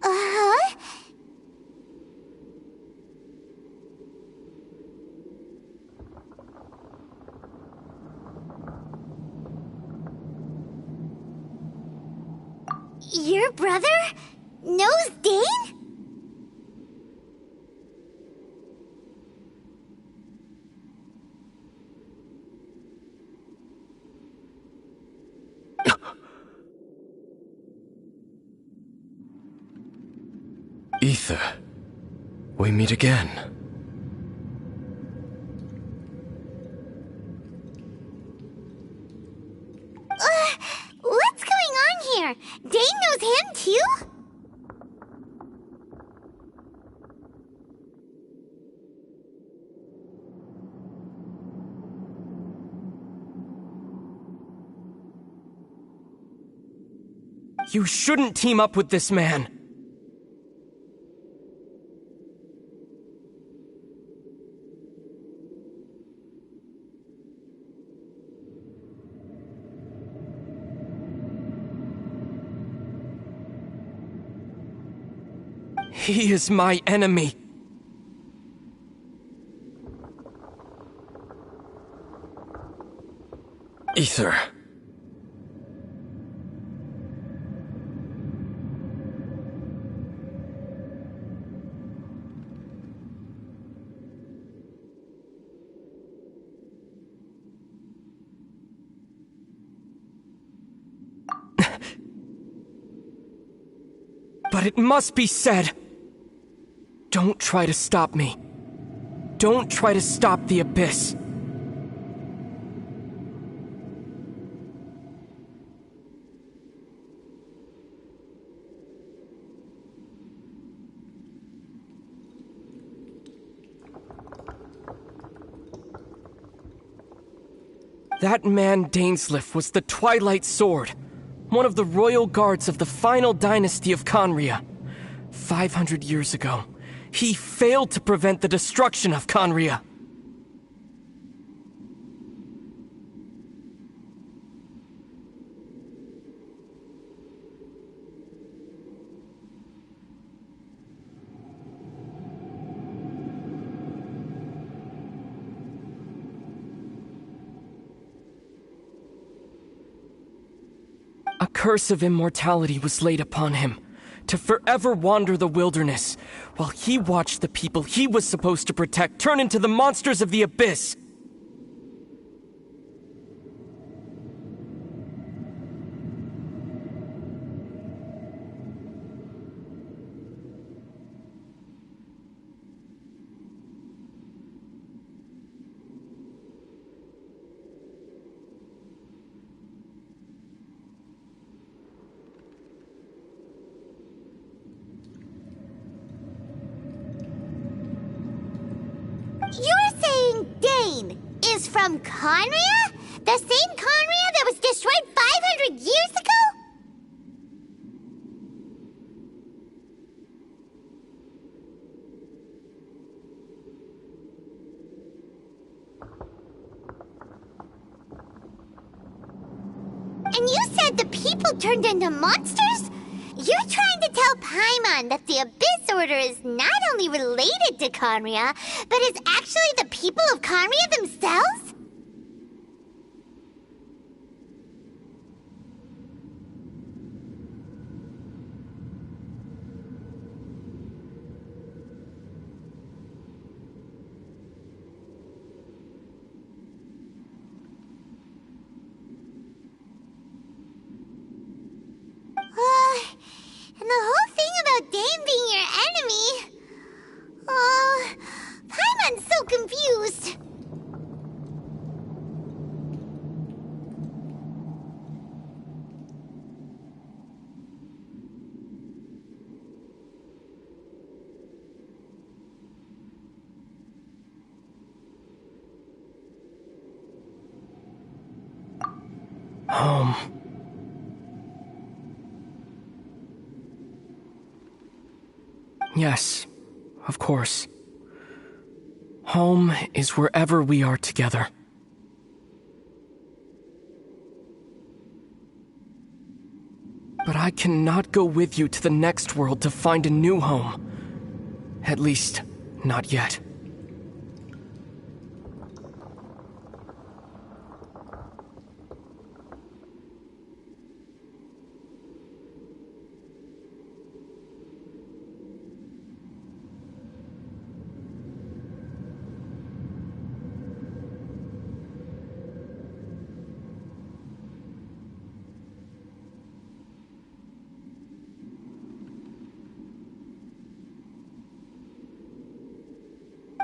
Uh-huh. Your brother knows Dane? Ether. We meet again. What's going on here? Dane knows him too? You shouldn't team up with this man. He is my enemy. Ether. But it must be said. Don't try to stop me. Don't try to stop the Abyss. That man Dainsleif was the Twilight Sword, one of the royal guards of the final dynasty of Conria. 500 years ago, he failed to prevent the destruction of Conria. A curse of immortality was laid upon him, to forever wander the wilderness, while he watched the people he was supposed to protect turn into the monsters of the Abyss. You're saying Dane is from Conria? The same Conria that was destroyed 500 years ago? And you said the people turned into monsters? You're trying to tell Paimon that the Abyss Order is not only related to Conria, but is actually the people of Conria themselves? And the whole thing about Dane being your enemy... Oh, Paimon's so confused. Home. Yes, of course. Home is wherever we are together. But I cannot go with you to the next world to find a new home. At least, not yet.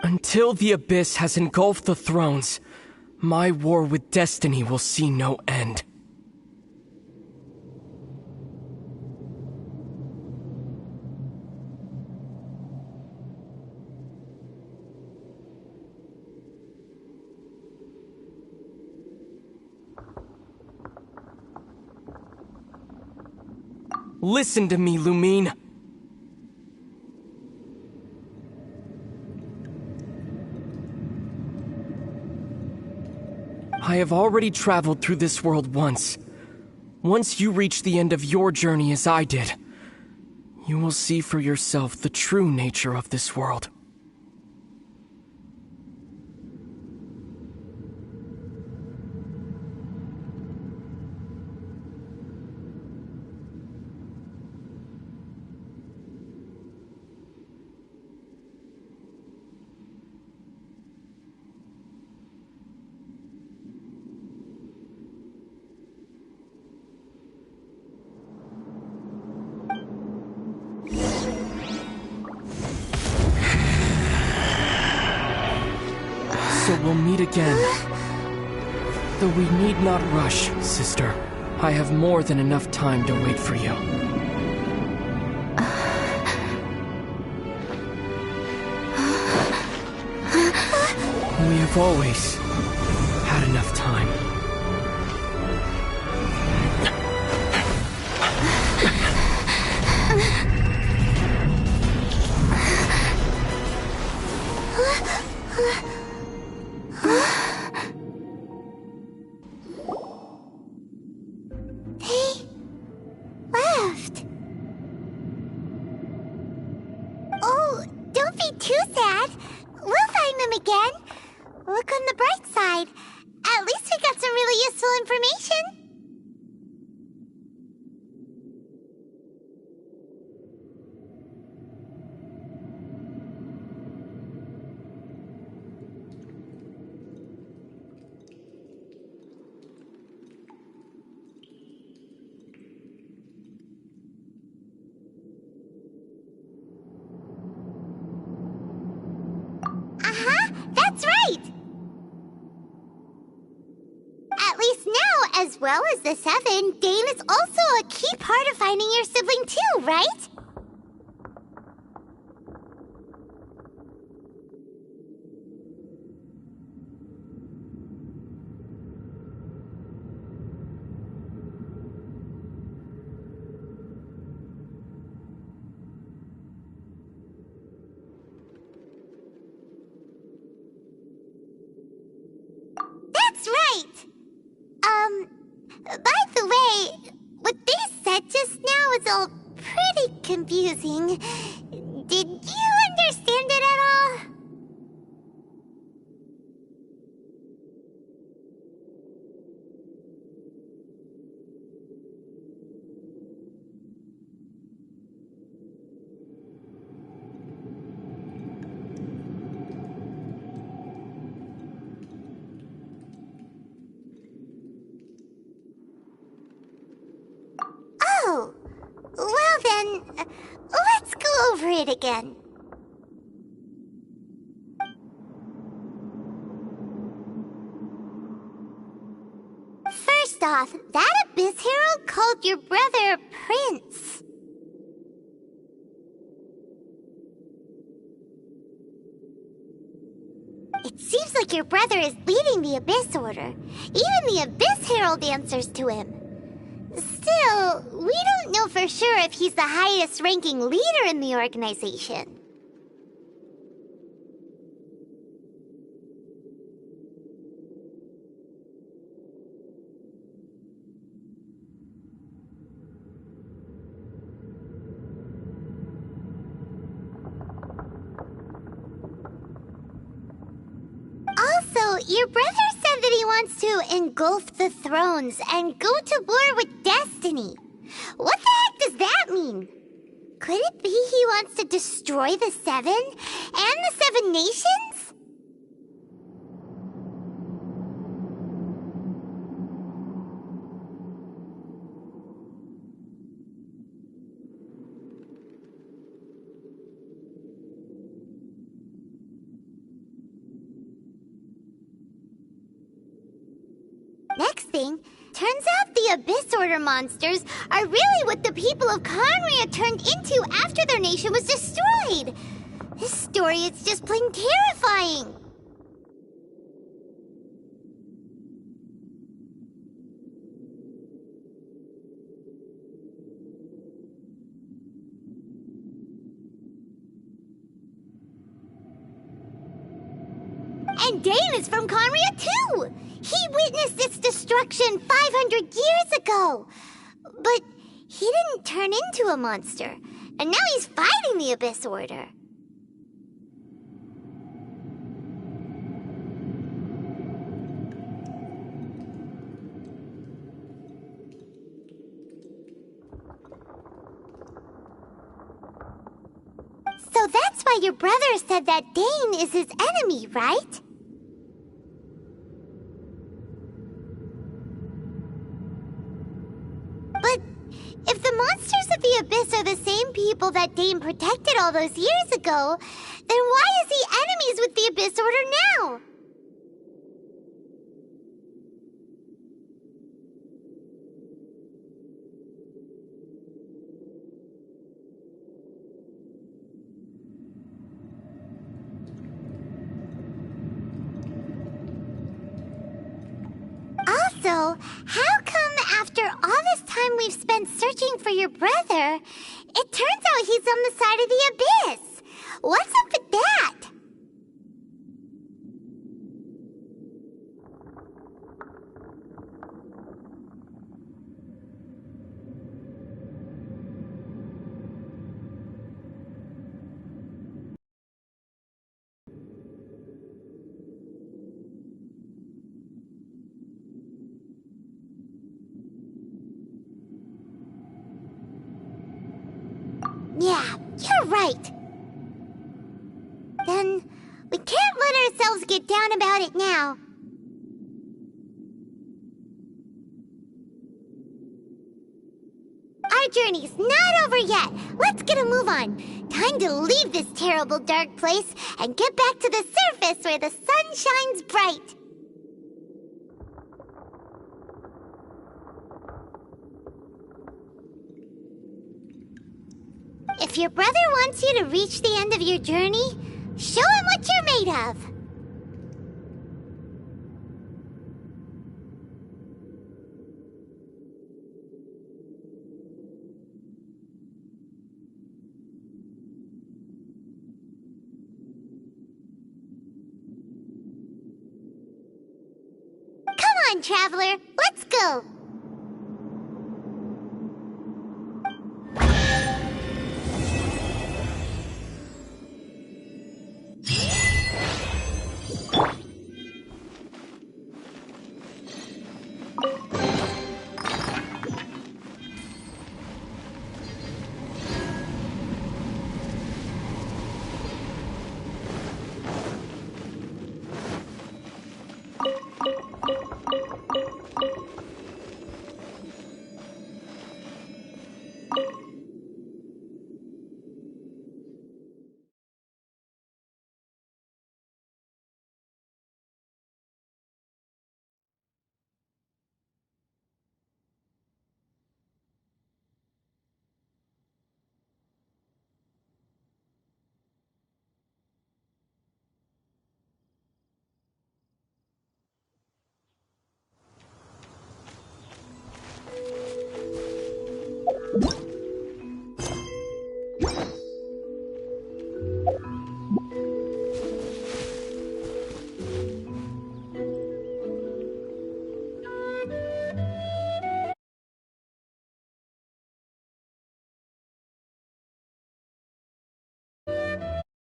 Until the Abyss has engulfed the thrones, my war with destiny will see no end. Listen to me, Lumine. I have already traveled through this world once. Once you reach the end of your journey as I did, you will see for yourself the true nature of this world. So we'll meet again. Though we need not rush, sister. I have more than enough time to wait for you. We have always had enough time. Oh, don't be too sad. We'll find them again. Look on the bright side. At least we got some really useful information. That's right! At least now, as well as the Seven, Dane is also a key part of finding your sibling too, right? That's right! By the way, what they said just now is all pretty confusing. Did you understand it at all? Oh, well then, let's go over it again. First off, that Abyss Herald called your brother Prince. It seems like your brother is leading the Abyss Order. Even the Abyss Herald answers to him. Still, we don't know for sure if he's the highest-ranking leader in the organization. Also, your brother said that he wants to engulf the thrones and go to war with Destiny. What the heck does that mean? Could it be he wants to destroy the Seven and the Seven Nations? Next thing, turns out the Abyss Order monsters are really what the people of Conria turned into after their nation was destroyed. This story is just plain terrifying. And Dane is from Conria too! He witnessed its destruction 500 years ago! But he didn't turn into a monster. and now he's fighting the Abyss Order. So that's why your brother said that Dane is his enemy, right? But if the monsters of the Abyss are the same people that Dane protected all those years ago, then why is he enemies with the Abyss Order now? Also, how come after all this time we've spent searching for your brother, it turns out he's on the side of the Abyss? What's up with that? Yeah, you're right. Then we can't let ourselves get down about it now. Our journey's not over yet. Let's get a move on. Time to leave this terrible dark place and get back to the surface where the sun shines bright. If your brother wants you to reach the end of your journey, show him what you're made of. Come on, traveler, let's go.